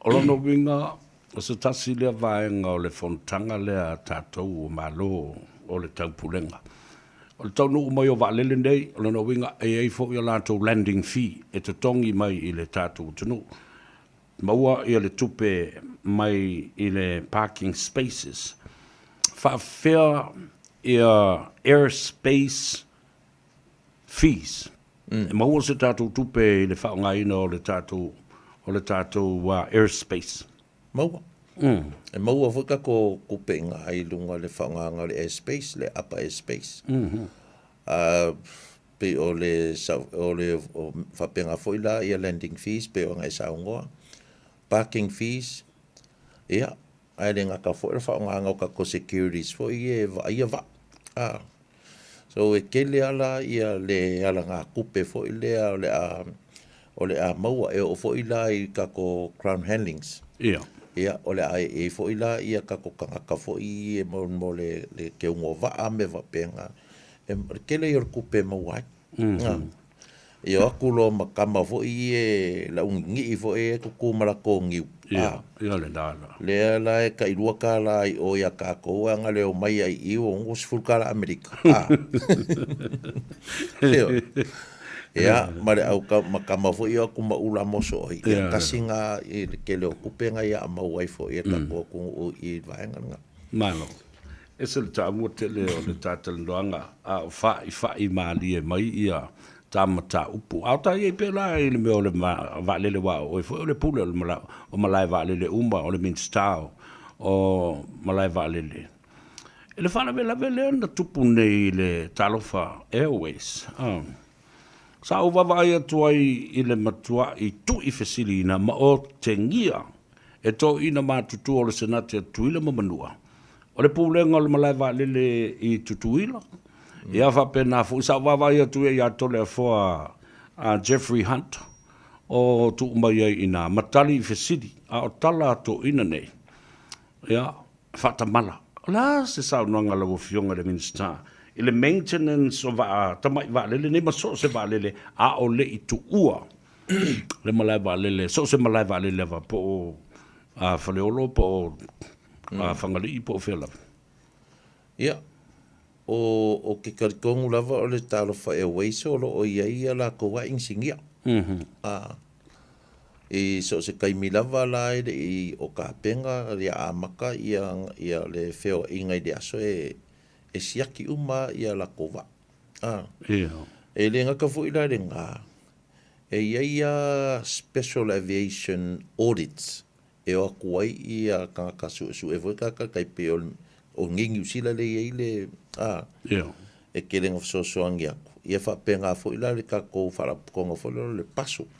Speaker 1: O lono winga, o se tasi lea vaenga o le fontanga lea tātou o malo o le taupulenga. O le tau nuu mai o waalele nei, o lono winga ei fo i o lātou landing fee e te tongi mai i le tātou tunu. Maua i le tupe mai i le parking spaces. Whawhea i airspace fees. Maua se tātou tupe i le whaongaina o le tātou airspace.
Speaker 2: Maua. E maua fuka ko kupe ngā ai lunga le whaonganga le airspace, le upper airspace. Pe o le whapenga foila ia landing fees, pe o ngai saungoa. Parking fees, ia, ai le ngaka foila whaonganga o ka ko securities fo ia va. So e kele ala ia le ala ngā kupe fo ilea o le a maua e o fo ila i ka ko crown handlings. Ia o le ai e fo ila ia ka ko kangaka fo i e mo le ke ungo va me va penga. E kele i kupe maua. Ia akulo makama fo i e la ungi i fo e ko mara ko ngiu.
Speaker 1: Ia le dala.
Speaker 2: Le la e ka irua ka la i o ia ka ko anga le o mai ai i o ngos fulkara Amerika. Ia, mare au ka makama fo i aku maula moso i. Ia kasinga i ke leo kupenga ia mau ai fo i ta ko ku i vaenga nga.
Speaker 1: Malo. Ese le tamu te leo le tatal ndoanga a fa i mali e mai ia tamata upu. Auta i pela i le meo le valele wa o fo le pula o malai valele umba o le minstao o malai valele. E le whana vela vele na tupu nei le Talofa Airways. Sa o wawai atua i le matua i tu i fesilina ma o te ngia e to ina matutu o le senate atuila mamanua. O le pulenga o le malai valele i tutuila. Ia whapena fu sa wawai atua i atole a fua Jeffrey Hunt o tu umai ai ina matali i fesili a o tala to ina nei. Ia whatamala. La se sa unanga la wofionga le minister. I le maintenance o tamai valele ne maso se valele a o le i tu ua. Le malai valele, so se malai valele va po whaleolo po whangali i po whela.
Speaker 2: Ia. O ke karikongu lava o le Talofa Airways o lo o iai la ko wa insingia. E so se kaimi lava la i o ka penga ria amaka ia le feo inga i de aso e siaki uma ia la ko wa. E le ngaka fu ila le ngā. E ia special aviation audits e o akuai ia kanga su e voi kaka kai pe o ngingi usila le i le e kele ngā fsosoangi aku. Ia whapenga fu ila le kako wharapukonga fu le paso.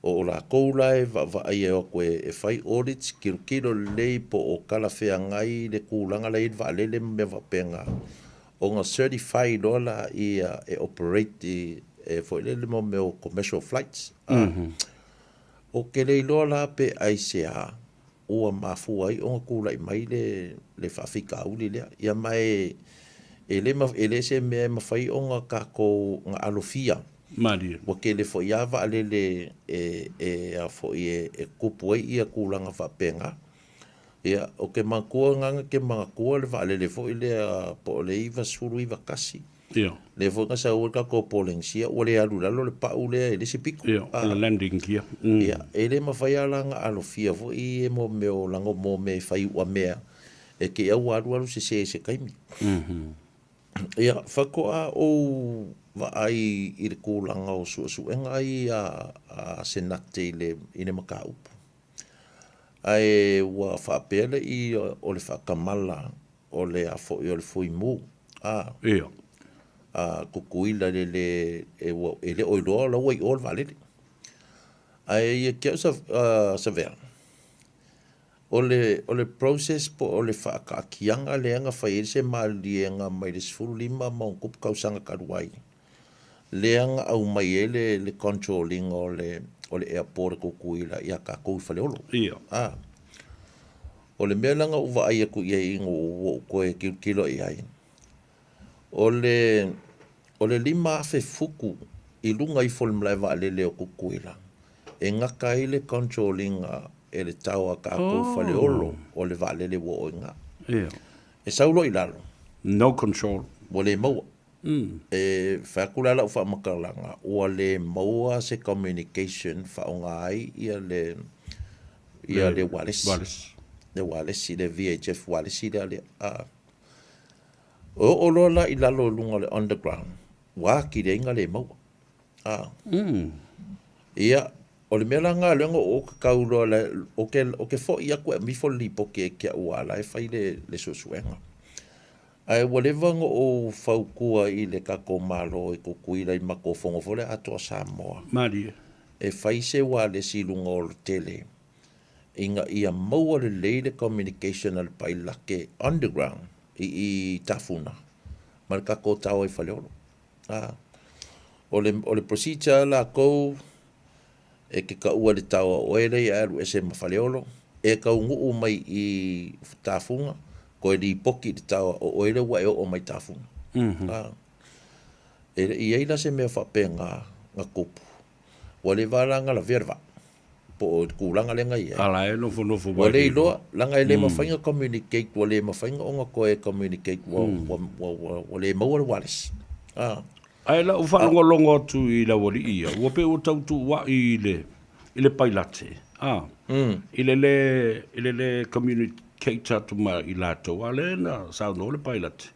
Speaker 2: O la koulai va ai o koe e fai audits kilo lei po o kala fea ngai le kulanga lei va lele me va penga. O ngā certified ola i e operate e fo lele mo me o commercial flights. O ke lei lola pe ICA ua mafu ai o ngā kulai mai le whawhika uli lea. Ia mai ele se me mawhai o ngā kako ngā alofia.
Speaker 1: Maria.
Speaker 2: Wa ke le fo ia va lele a fo e kupu ai ia kulanga whapenga. Ia o ke makua nganga ke makua le va lele fo ile po le iwa suru iwa kasi. Le fo nga sa ua ka ko polengsia o le alu lalo le pa ule le se piku.
Speaker 1: Le landing gear.
Speaker 2: Ia ele mawhai ala nga alofia fo i mo meo lango mo me whai ua mea e ke au alu se kaimi. Ia whakoa o va ai i le kūlanga o su enga i a senate i le makaupu. Ai ua whaapele I o le whakamala o le a fo I o le fui mu.
Speaker 1: Ia.
Speaker 2: Kukuila le oiloa la wai o le valele. Ai kia sa vea. O le process po o le whaakakianga leanga whai se maalienga mai le sifuru lima maung kupu kausanga karuai. Leanga au mai le controlling o le airport kukuila ia ka kou whaleolo.
Speaker 1: Ia.
Speaker 2: O le mea langa uwa ai aku ia ingo o koe kilo I ai. O le lima afe fuku I lunga I fol mlai wa alele o kukuila. E ngaka I le controlling e le taua ka kou whaleolo o le wa alele wo o inga.
Speaker 1: Ia.
Speaker 2: E saulo I lalo.
Speaker 1: No control.
Speaker 2: Wo le maua. E whakulala o whamakalanga. O le maua se communication whaonga ai ia le Wallace.
Speaker 1: Wallace.
Speaker 2: Le Wallace I le VHF Wallace I le o lola I lalo lunga le underground. Wa ki le inga le maua. Ia, o le mea ngā leonga o kakaulo o ke fo ia kua mi fo lipo ke kia uala e whai le susuenga. Ai whatever o whaukua I le kako malo e kukuila I mako whongofole atoa Samoa.
Speaker 1: Maria.
Speaker 2: E whai se wā le silunga o le tele. Inga ia maua le leile communication al pai lake underground I tafuna. Ma le kako tau e whaleolo. O le procedure la kou e ke ka ua le taua o ele I alu e se mawhaleolo. E ka ungu mai I tafunga. Ko e li poki le taua o ele wa e o mai tafunga. E eila se mea whape ngā kupu. Wale wālanga la verva. Po o kūlanga lenga ia.
Speaker 1: Ala e nofo
Speaker 2: Wale iloa, langa e le mawhainga communicate, wale mawhainga onga koe communicate, wale maua le Wallace.
Speaker 1: Ai la u whanongo tu I la wali ia. Ua pe o tau tu wa I le pailate. I le communicator tu ma I lato. Ale na sao no le pailate.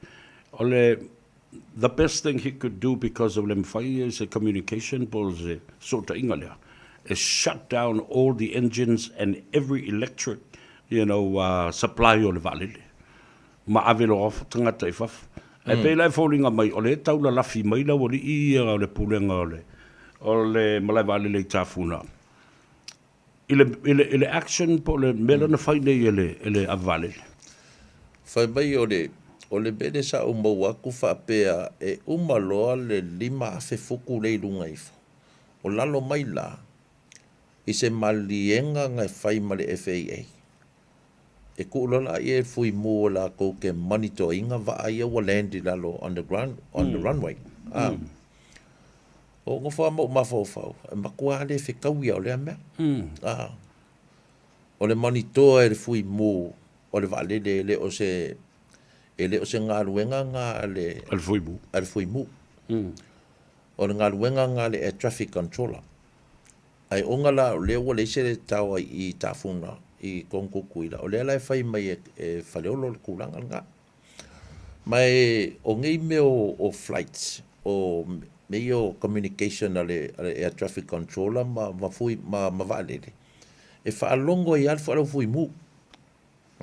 Speaker 1: The best thing he could do because of them fires and communication was sort of ingalea. Is shut down all the engines and every electric, supply o le valele. Ma avelo off tangata I faf. E pe lai fōringa mai, o le taula lafi mai la wali ia o le pulenga o le malai valele I tāfuna. Ile action po le mela na whaine ele avalele.
Speaker 2: Whai mai o le bene sa umau aku whapea e umaloa le lima afe fuku le lunga ifa. O lalo mai la, I se malienga ngai whai ma le FAA. E kuulola I e fui mua la kou ke monitor inga wa aia wa landi lalo on the runway. O ngā wha mau mawhau. E makua le whikauia o lea mea. O le monitor e le fui mua o le valele le o se ngā luenga ngā le al fui mu. O le ngā luenga ngā le air traffic controller. Ai onga la le o le se le taua I tafuna I konkukuila. O le lai whai mai e whaleolo le kūranga ngā. Mai o ngei meo o flights, o mei o communication ale air traffic controller ma valele. E whaalongo I alfa ala fui mu.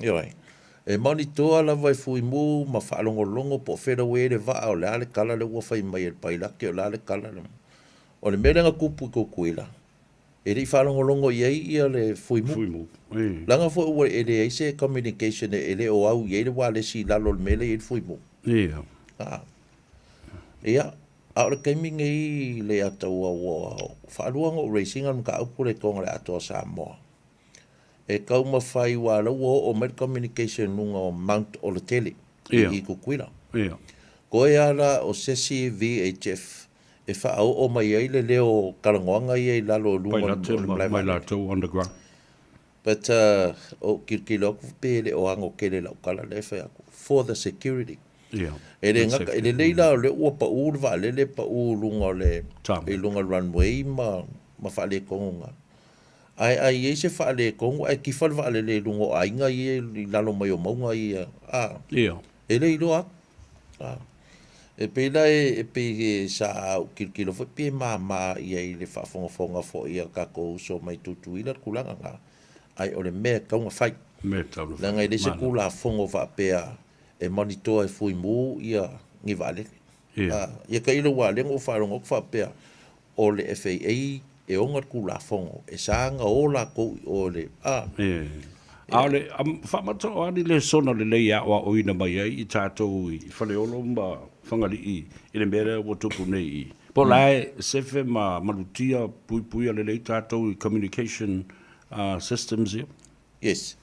Speaker 2: Ioi. E monitor la vai fui mu ma whaalongo longo po whera we le vaa o le ale kala le ua whai mai e pailake o le ale kala le. O le merenga kupu kukuila. E rei whaalongo longo ia le fui mu. Langa fo ua e le eise communication e le o au ia le wale si lalo le mele e le fui mu.
Speaker 1: Ia.
Speaker 2: Ia. A ora kaiming I le ataua ua whaaluanga o racing an ka upu le konga le atoa Samoa. E kauma whai wala o med communication nunga o Mount Olotele I kukuila.
Speaker 1: Ia.
Speaker 2: Koe ala o sesi VHF e whaau o mai ai le leo karangoanga I lalo lunga
Speaker 1: mai lato underground.
Speaker 2: But o kirkiloku pele o ango kele lau kala le whai aku for the security.
Speaker 1: Yeah.
Speaker 2: E le leila o le ua pa uru wa le pa uru lunga le e lunga runway ma whaale konga. Ai e se whaale konga ai kifal whaale le lunga o ainga I lalo mai o maunga I
Speaker 1: Yeah.
Speaker 2: E le ilo ak. E pela e pe sa kirkilo fo pe ma I le whafonga fo ia kako so mai tutu ila kulanga nga. ai o le mea kaunga whai.
Speaker 1: Me tau
Speaker 2: Na ngai le se kula fongo wha pea e manitoa e fui mu ia ngi vale. Ia ka ilo wa lengo wharongo wha pea o le FAA e onga kula fongo e sanga o la kou o le
Speaker 1: Ale whamata o ani le sona le lei a wa oina mai ai I tātou I whaleolo ma whangali I le mera wa tupu nei I. Po lai sefe ma malutia pui le lei tātou I communication systems ia?
Speaker 2: Yes.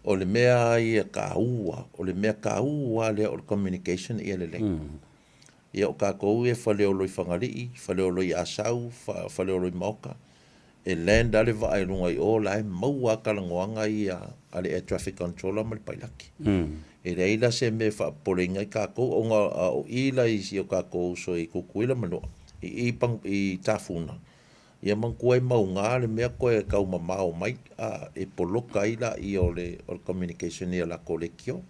Speaker 2: O le mea ia ka ua, o le mea ka ua le o le communication ia le lei. Ia o ka kou e whaleolo I whangali, whaleolo I asau, whaleolo I maoka. E land ale va ai lunga I o lai maua kalangoanga I a le air traffic controller ma le pailaki. E reila se me wha porenga I ka kou, o ngā o ila I si o ka kou so I kukuila manoa, I tafuna. Ia mangkua I maunga le mea koe kau mamao mai, e poloka ila I o le communication ia la ko le kio.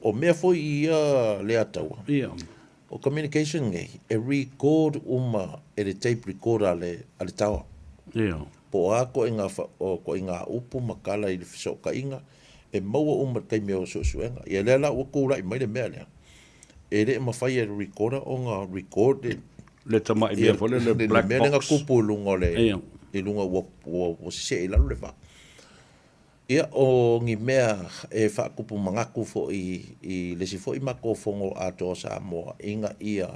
Speaker 2: O mea foi ia le ataua. O communication ngai, e record e le tape recorder ale taua. Po a ko inga upu makala I le fisoka inga, e maua kai mea o suenga. Ia lela ua kura I mai le mea lea. E le mawhai e recorder o ngā record
Speaker 1: le tama I mea fole le black box.
Speaker 2: Mea nga kupu lunga le lunga o se I lalu le wha. Ia o ngi mea e wha kupu mangaku fo I le si fo I mako fongo ato sa moa inga ia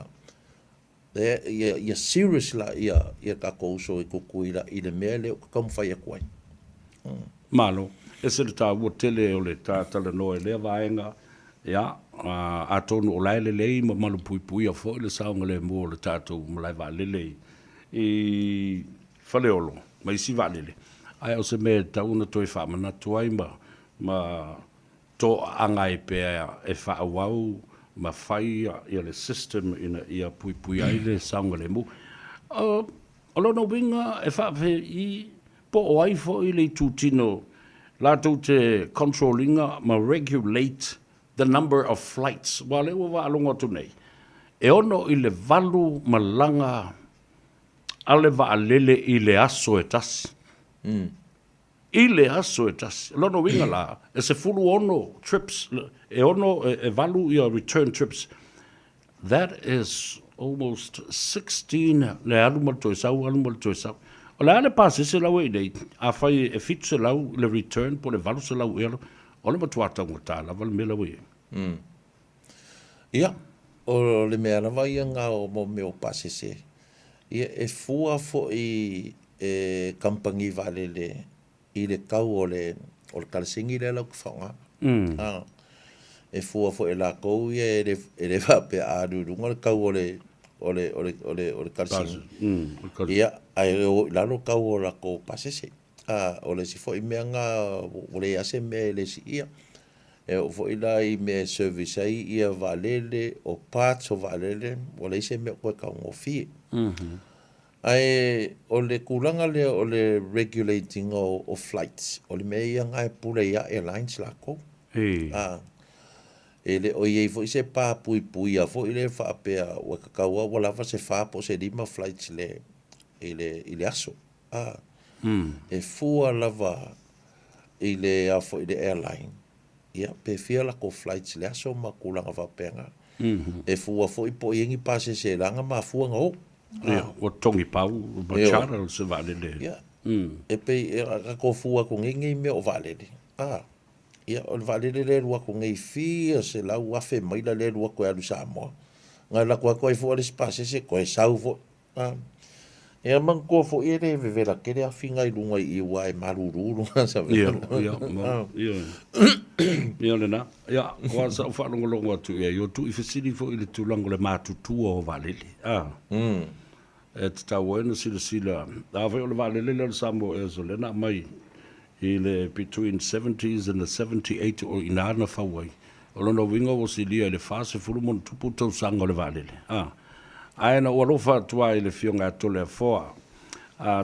Speaker 2: serious la ia ka kouso I kukuila I le mea leo kakamu whai a kuai.
Speaker 1: Malo, e se le tā ua tele o le tātala noe lea vaenga, ia, a tonu o lai le lei ma malu pui a fo I le saunga le mua o le tātou ma lai va lele I whaleolo, ma isi va lele. Ai o se me tauna toi whamana tuai ma to anga I pēa e whaawau ma whai I le system I a pui ai le saunga le mu. O lono winga e whaawe I po o ai fo I le tūtino lātou te controllinga ma regulate the number of flights. Wa le wa alonga tu nei. E ono I le valu ma langa ale va alele I le aso e tasi. I le aso e tasi. Lono winga la, e se fulu ono trips, e ono e valu I return trips. That is almost 16, le alu malto e sau. O le ale pase se lau e nei, a fai e fitu se lau le return po le valu se lau e alo, o le matuata ngota, la val me lau e.
Speaker 2: Ia, o le mea rawa ia ngā o mo meo pase se. Ia e fua fo I kampangi vale I le kau o le kalasingi le lau kawhanga. E fua fo e la kou ia e le wape a rurunga le kau o le kalasingi. Ia, ai o lalo kau o la kou pasese. O le si fo I mea ngā o le ase me le si ia. E o fo ila I me service ai ia valele o parts o valele o le ise me koe kau ngofi. Ai o le kulanga le o le regulating o flights o le mea ia ngai pule ia airlines la ko. E le o iei fo ise pa pui a fo ile fa pea o kakaua wala fa se fa po se lima flights ile aso. E fua lava ile a fo ile airline. Ia pe fia la ko flights le aso ma kulanga fa penga. E fua fo ipo yengi pase se langa ma fua ngau.
Speaker 1: O tongi pau, o chara o se valele.
Speaker 2: Ia. E pe a ko fua ko ngengi me o valele. Ia o valele le lua ko ngai fia se la wafe mai la le lua ko alu sa mo. Nga la ko e fua le pase se ko e sau fo. Ia man ko fo ere vevela kere a finga I lunga I wa e maruru sa.
Speaker 1: Ia. Ia le na. Ia, wa sa fa longo tu ia yo tu I fesili fo ile tu lango le matutu o valele. E te tau ena sila. A vai o le valele le sambo e so le na mai I le between 70s and the 78 o inana fawai. O lono winga o silia le fase fulu mon tupu tau sanga o le valele. Aina o alofa tua I le fionga tole a foa.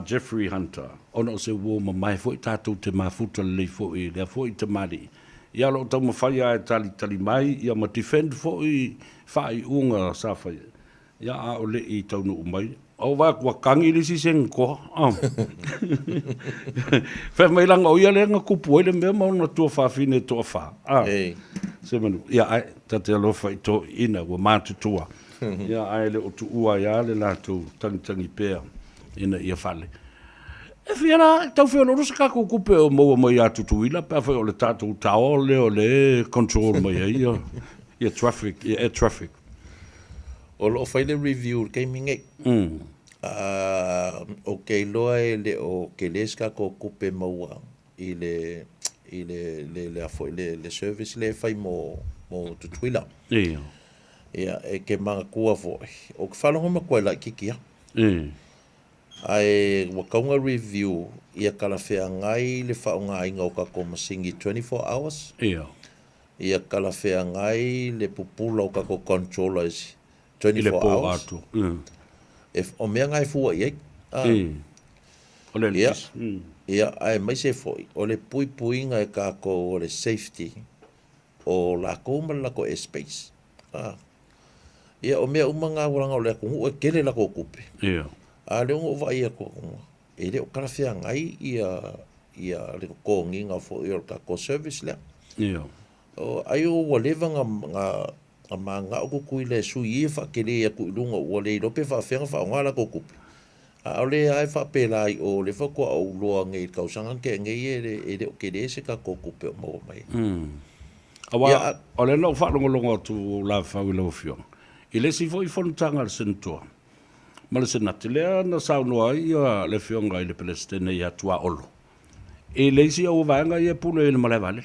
Speaker 1: Jeffrey Hunter. Ono se wo ma mai fo I tātou te mafuta le fo I le fo I te mari. Ia lo tau mawhai ai tali mai, ia ma defend fo I whai unga sa whai. Ia a o le I taunu umai. O wa kua kangi le si seng ko. Fe mai langa o ia le nga kupu ele mea mauna tua whawhine tua wha. Se manu. Ia ai, tate alofa I to ina wa mātutua. Ia ai le o tu ua ia le lātou tangitangi pēr ina ia whale. E whiara, tau whia loro sa kako kupe o maua mai atu tuila, pēr whai o le tātou tao le o le control mai ia. Ia traffic, ia air traffic.
Speaker 2: O lo fai le review kei minge. O kei loa e le o ke leska ko kupe maua I le afo le service le fai mo tutuila.
Speaker 1: Ia.
Speaker 2: Ia e ke manga kua fo. O ke whalonga makua la kikia. Ai wakaunga review ia kalawhea ngai le whaonga inga o ka ko masingi 24 hours.
Speaker 1: Ia.
Speaker 2: Ia kalawhea ngai le pupula o ka ko controllers 24 hours. O mea ngai fua iei.
Speaker 1: O le lis.
Speaker 2: Ia ai mai se foi. O le pui ngai ka ko o le safety o la koma la ko airspace. Ia o mea umanga waranga o le kungu e kele la ko kupe.
Speaker 1: Ia.
Speaker 2: A le ungo vai a ko kungu. E le o kalawhea ngai ia le ko nginga fo i o ka ko service lea.
Speaker 1: Ia.
Speaker 2: O ai o walewa nga manga o kukui le sui e whakere a kuilunga o le rope whawhenga whaongala ko kupi. A ole ai whapela I o le whakua au loa ngei kausanga ke ngei e le o kere se ka ko kupi o maua mai.
Speaker 1: Awa, o le lau whanongolonga tu la whau lau whiong. I le si fo I whanutanga le sentua. Ma le senate lea na saunua ia le whionga I le Palestine ia tua olo. E le si au vanga ia puno I le malevale.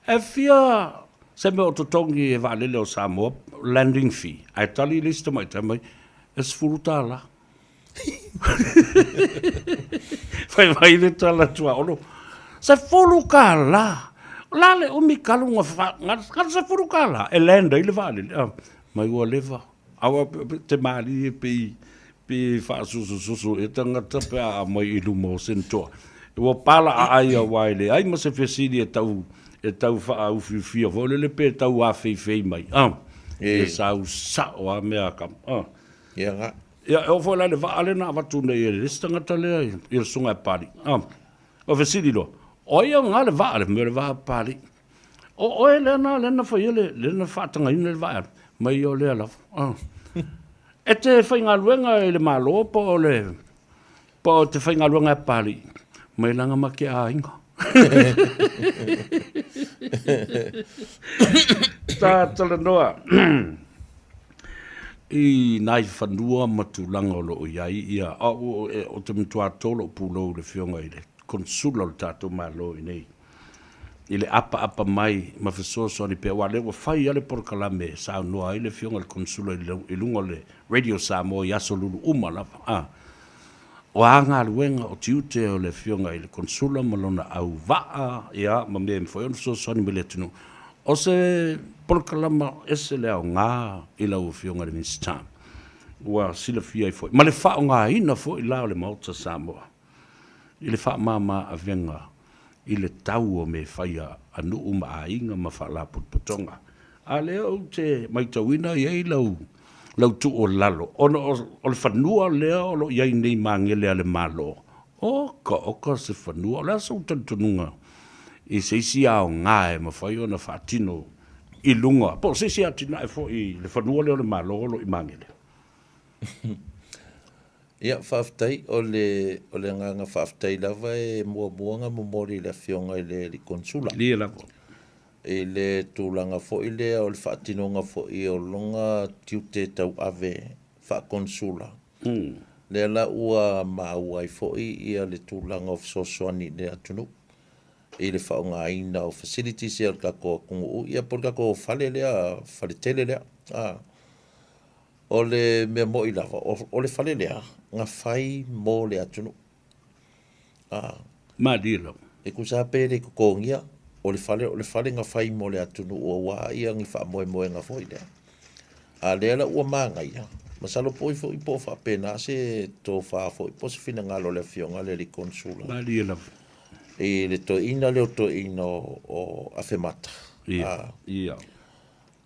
Speaker 1: E fia se me o totongi e vale leo Samoa landing fee. Ai tali lista mai tamai e sfurutala. Fai vai le tala tua olo. Se fulukala. Lale o mi kalunga fa ngar se fulukala. E lenda I le vale. Mai ua leva. Awa te mali e pe fa susu e tangata pe a mai I lumo sentoa. E wa pala a ai a waile. Ai ma se fesidi e tau wha au whiwhia, vole le pe tau a whei mai. E sau sao a mea kam.
Speaker 2: Ia nga.
Speaker 1: Ia e o whola le vaale na watu nei e restangata lea I le sunga e pari. O whesiri lo. O ia ngā le vaale, me le vaale pari. O e lena whai lena whaatanga ina le vaale. Mai o lea lafu. E te whai ngā luenga e le malo po te whai ngā luenga e pari. Mai langa maki a inga. Tala noa I nai whanua matulanga o loo iai ia o te mtua tolo pulou le whionga I le konsula o le tātou malo I nei I le apa mai ma whesoa ni pe wale wa whai ale porkalame sa noa I le whionga le konsula I lunga le Radio Samoa I aso lulu lava o anga luenga o tiute o le whionga I le konsula malona au waa ia ma mea mwhoi ono so soni mele tunu o se polkalama ese leo ngā I lau whionga le Mr. Ua sila fia I foi ma le wha o ngā ina foi lao le Malta Samoa I le wha mama a venga I le tau o me whaia anu uma a inga ma wha la putputonga a leo te maitawina I lau tu o lalo. O le whanua lea o lo iai nei mangele a le malo. Oka se whanua. Lea sau tantununga. I se isi ao ngae ma whai o na whaatino I lunga. Po se isi atina e fo I le whanua lea o le malo o lo I mangele.
Speaker 2: Ia whaftai o le nganga whaftai lava e muanga momori le whionga I le konsula.
Speaker 1: Lia lava.
Speaker 2: E le tūlanga fo I lea o le whaatinonga fo I o longa tiute tau ave whaakonsula. Le la ua maua I fo I le tūlanga o fisosoani le atunu. I le whaonga aina o facilities ia ka ko kungu ia por ka ko fale lea, fale tele lea. O le mea mo I lava, o le fale lea, ngā whai mō le atunu.
Speaker 1: Madilo.
Speaker 2: E kusa pere ko ngia. O le fale nga whai mo le atunu ua waa ia ngi wha moe nga fo I lea. A lea la ua maanga ia. Masalo po I fo I po wha pena se tō wha fo I po se fina ngalo le whionga le konsula.
Speaker 1: Maria la.
Speaker 2: E le to ina leo to ina o awhemata.
Speaker 1: Ia.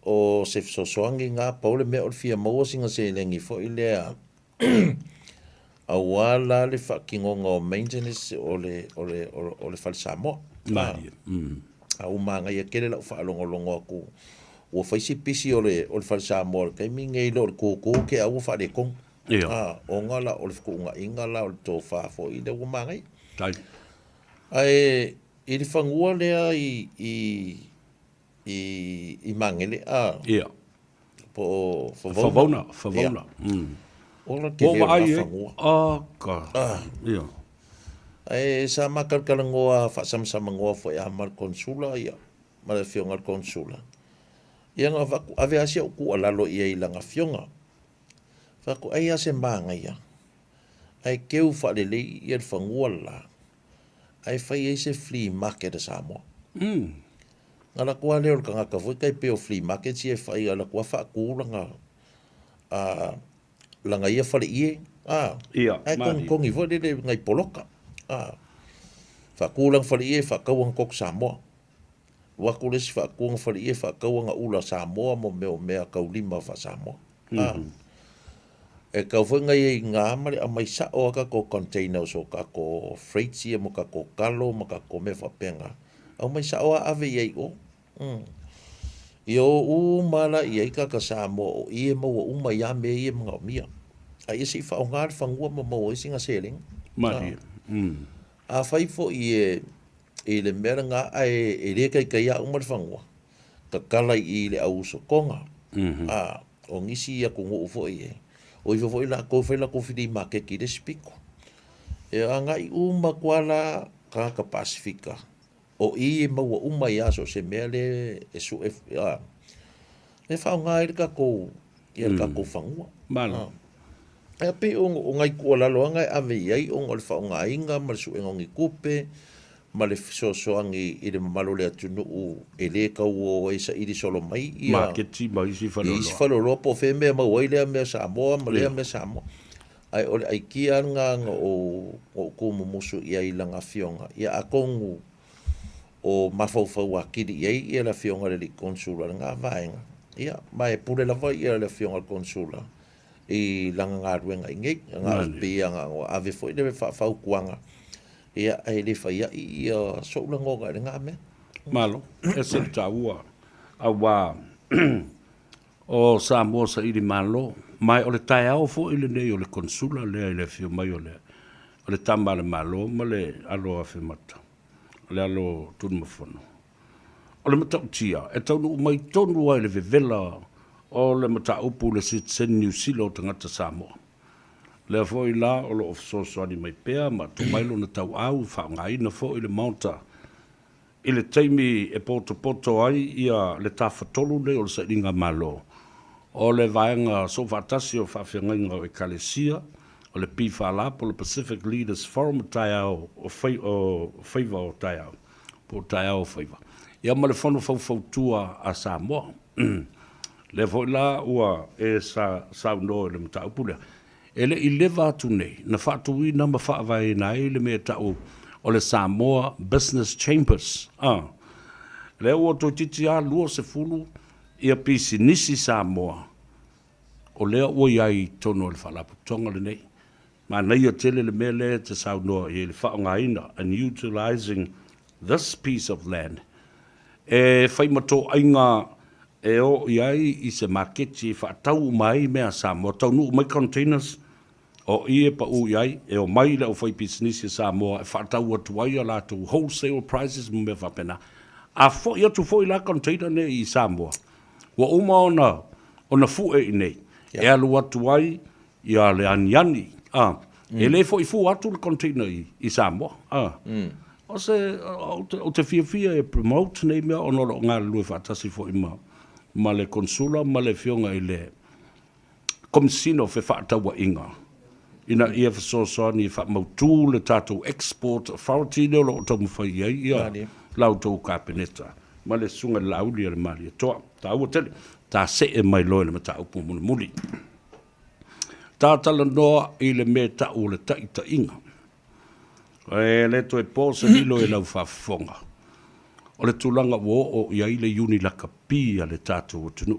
Speaker 2: o se fesoasoagi ga pau le mea o le fia maua singa se lengi foʻi lea auā la le faakigoga o maintenance o le fale Samoa au magaia kele lau faalogologo aku ua faisi pisi o le fale Samoa le kaimigei lo o le kūkū ke au faalekoga oga la o le fekuugaʻiga la o le tofā foʻi le ua magai ae i le fagua lea i magele po
Speaker 1: favauna
Speaker 2: ola ke leo
Speaker 1: ai
Speaker 2: fagua ae sa makalakalagoa faasamasamagoa foi a ma le konsula ia ma le fioga le konsula ia ga ave asia o kuʻalalo ia i lagafioga fakuʻai a se magaia ae keu faalelei ia le fagua la ae fai ai se flea market a Samoa galakua lea o le kagaka foi kai pe o flea market si e fai galakua faakulaga laga ia faleʻie ae kogikogi foi le gai poloka faakulaga faleʻie faakauaga koko Samoa waku lesi faakuaga faleʻie faakauaga ula Samoa mo mea kaulima fa Samoa e kau foi gai ai gā ma le amaisaʻo aka ko containers o kako freight ia mo kako kalo ma kako mea faapega au maisaʻo aave iai o ia o uma laʻi ai kaka Samoa o ia maua uma iā mea ia magaomia a ia seʻi faaogā le fagua ma maua isi gaselega afai foʻi i le mea lagā e lē kaikai aʻu ma le fagua kakala i le ausokoga o gisi ia kuguʻu foʻi e o ifa foʻi lakou fai lakou flea market ki le sipiko e agaʻi uma kuala kaka pasifika o i maua uma ia so se mea le suʻe le faaogā i le kakou ia le kakou fagua e pe o gai kuʻalaloaga e ave iai oga o le faaogāiga ma le suʻegogi kupe ma le fesoasoagi i le mamalo le atunuu e lē kauō ai saʻili solo mai ia isi faloloa po fe mea mau ai lea mea Samoa ma lea mea Samoa ai o le aikia gaga o kumumusu ia i lagafioga ia akogu o mafaufau akili iai ia le afioga le liʻi konsula le gavaega ia ma e pule lava ia le afioga le konsula i lagagaluega igei galapia gagoa ave foʻi le faafaukuaga ia ai le faiaʻi ia soʻulagoga i le gamea
Speaker 1: malo e se le taua auā o Samoa saʻili malo mai o le taeao foʻi lenei o le konsula lea i le afio mai o le tama le malo ma le alo afemata o le alo tunumafano o le matautia e taunuu mai tonu ai le vevela o le mataupu le citizen New Zealand o tagata Samoa le foi la o lo fesoasoani mai pea ma tumai lona tauau faaogāina foʻi le maota i le taimi e potopoto ai ia le tafatolu lei o le saʻiliga malo o le vaega so faatasi o faafeagaiga o ekalesia o le pifala po le Pacific Leaders Forum taeao o faiva o taeao po taeao faiva ia ma le fono faufautua a Samoa le foi la ua e saunoa le mataupu lea ele i leva atu nei na faatuuina ma faavaina ai le mea taʻu o le Samoa Business Chambers le ua toititi a 20 ia pisinisi Samoa o lea ua iai tonu o le faalaputoga lenei manai o tele le mea lea te saunoa i le faaogāina and utilizing this piece of land e faimatoʻaiga e o iai i se maketi faatau mai mea Samoa taunuu mai containers o ie pa u iai e o mai le o fai pisinisi Samoa e faatau atu ai a latou wholesale prices mo me faapena a foʻi atu foʻi la container nei i Samoa ua uma ona fuʻe i nei e alu atu ai ia le aniani e lē foʻi fu atu le container i Samoa o se o te fiafia e promote nei mea ona loo galalue faatasi foʻi ma le konsula ma le fioga i le komisino fe faatauaʻiga ina ia fesoasoani e faamautū le tatou export authority le o loo taumafai ai ia lautou kapeneta ma le suga le lauli a le maliatoa taua tele tasee mai loe le mataupu mulimuli tatalanoa i le mea taʻu o le taʻitaʻiga e le toe po se lilo e lau faafofoga o le tūlanga wo o ia i le uni laka pi a le tātou o tunu.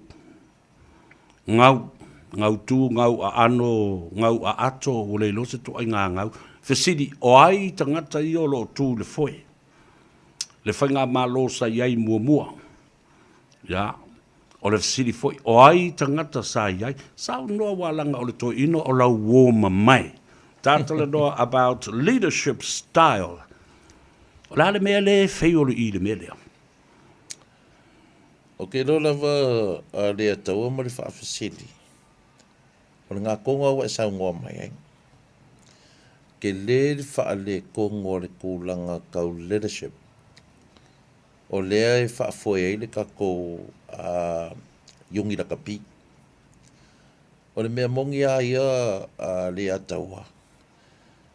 Speaker 1: Ngau tū, ngau a ano, ngau a ato o le lose tu ai ngau. Fesidi o ai tangata i o lo tū le foe. Le whainga malo sa iai mua. Ya, o le fesidi foe. O ai tangata sa iai. Sa noa walanga o le toi ino o lau woma mai. Tātala noa about leadership style. O la le mea le feiolo i le mea lea.
Speaker 2: O ke lo lava a lea taua ma le whaafasili. O le ngā konga wa e sau ngoa mai ai. Ke le wha le konga o le kūlanga kau leadership. O lea e whaafoe ai le kako yungi la kapi. O le mea mongi a ia a lea taua.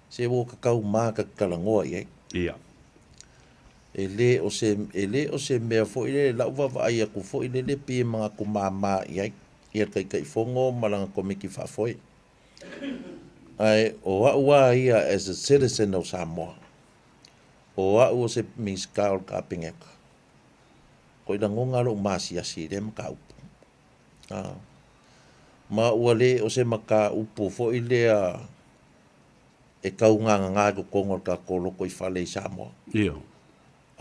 Speaker 2: Se wo kakau maa kakalangoa i ai.
Speaker 1: Ia.
Speaker 2: Ele o se mea fo ile la uva va ia ku fo ile le pi mga ku mama ia ia kai fongo malanga komiki fa foi ai o wa ia as a citizen of Samoa o wa se miskal kapinga ko ida ngonga lo masi asi dem ka ma wale o se maka upu fo ile e kaunga nga ko kongol ka ko lo ko fale Samoa
Speaker 1: Ia.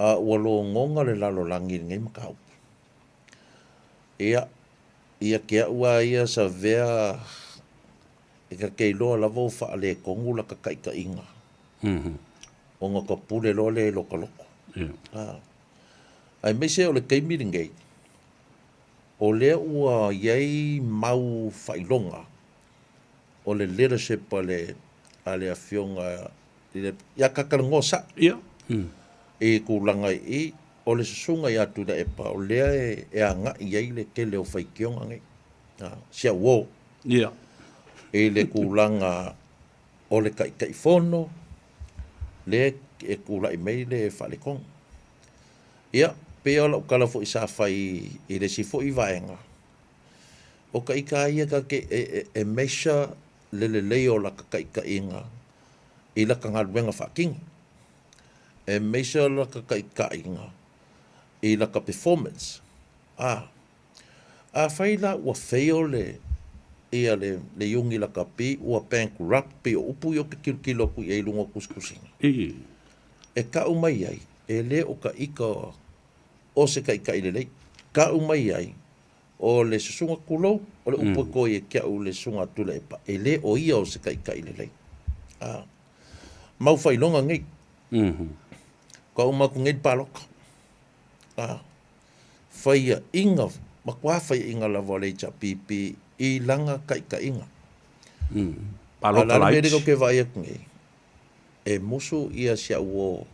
Speaker 2: Walo ngonga le lalo langi ngai makau. Ia kia ua ia sa vea e ka kei loa lavo wha le kongu la ka kai ka inga. O ngā ka pule loa le loko loko. Ai meise o le kei miringai. O lea ua iei mau whailonga. O le leadership a le awhionga. Ia kakarangosa.
Speaker 1: Ia.
Speaker 2: E kūlanga i o le susunga i atu da epa o lea e anga i ei le ke leo whaikionga ngai. Sia uo.
Speaker 1: Ia.
Speaker 2: E le kūlanga o le kai whono, le e kūla i mei le whale kong. Ia, pe o lau kala fo i sa whai i le si fo i vaenga. O ka ika ia ka ke e measure le leo la ka inga i la ka ngaruenga whakingi. E meisa la ka inga i la ka performance. A whaila ua wheo le ia le yungi la ka pi ua bankrupt pe o upu i o ke kilo ku i eilunga kuskusinga. E ka umai ai, e le o ka ika o se ka ika i le lei. Ka umai ai, o le susunga kulou, o le upu ko i e kia u le sunga tula epa. E le o ia o se ka ika i le lei. Mau whailonga ngai. Ka umaku ngei paloka. Whaia inga, makua whaia inga la wale cha pipi i langa ka inga.
Speaker 1: Paloka
Speaker 2: lights. Ala
Speaker 1: lights.
Speaker 2: ke vai ngei. E musu ia sia uo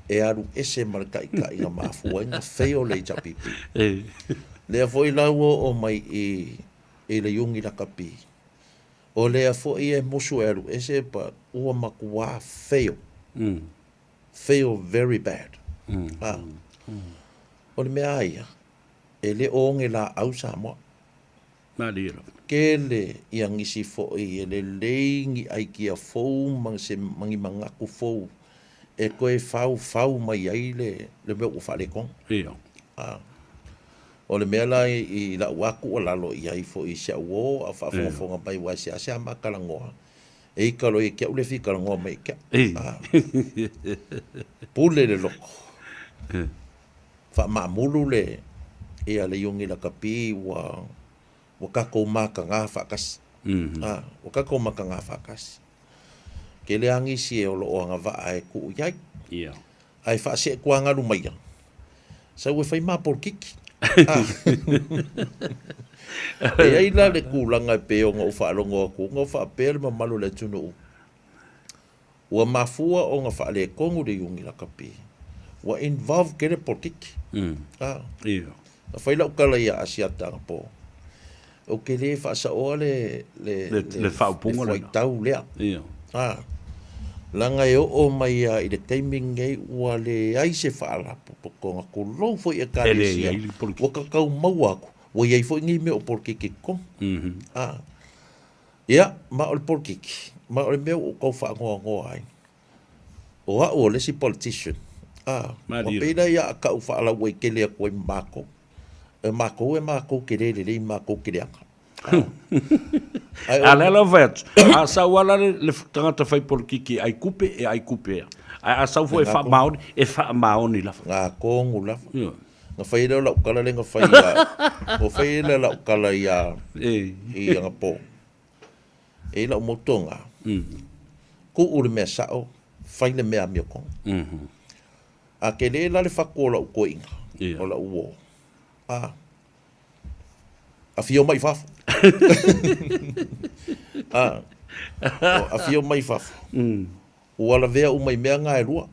Speaker 2: e aru ese mal ka inga mafua inga wheo le cha pipi. Lea foi la uo o mai i le yungi la kapi. O lea foi e musu e aru ese pa ua makua wheo. Feel very bad. O le mea aia, e le onge la au Samoa.
Speaker 1: Nā lira.
Speaker 2: Ke le ia ngisi fo'i, e le leingi ai kia fou, mangi mangaku fou, e koe fau mai ai le mea ufale kong.
Speaker 1: Ia.
Speaker 2: O le mea la i la uaku o lalo i ai fo'i sia uo, a whaafonga pai wa sia makalangoa. E ikalo e kia ule whika ngoa mai kia. Pule le loko. Wha maamulu le ea le yungi la kapi wa kako maka ngā whakas. Wa kako maka ngā whakas. Ke le angi si e olo o anga waa e ku iai. Ai wha se kua ngaru mai. Sa ue whai mapor kiki. E ai la le kūlanga pe o ngā whaalongo aku, ngā whaapere ma malu le tunu u. Ua mafua o ngā whaale kongu le yungi la kapi. Ua involve kere politiki.
Speaker 1: Ia.
Speaker 2: Na whaila ukala ia asiata ngā po. O ke le whaasa oa le
Speaker 1: whaupunga
Speaker 2: le whaitau lea.
Speaker 1: Ia.
Speaker 2: Langa e o mai i le teiming ei ua le aise whaalapu. Poko ngā kulou fo i a kālesia. Ua kakau mau aku. Wa iai fo ngi me o porkiki ko. Ia, ma o le porkiki. Ma o le mea o kau wha ngoa ai. O le si politician. Pena ia ka ufa ala wai kele ko mako. Mako kele le mako kele aka.
Speaker 1: Ale la vet. A sa wala le tangata fai por kiki ai kupe e ai kupe. A sa fo e fa maoni la.
Speaker 2: Nga kongu la. Nga fai le la kala le nga fai ya. O fai le la kala ya. I nga po. E la motonga. Ko ule me sao fai le mea mio kong. A ke le la le fakola u ko inga. O la uo. A fio mai fafu. A fio mai fafu. Ua la vea umai mea ngā e rua.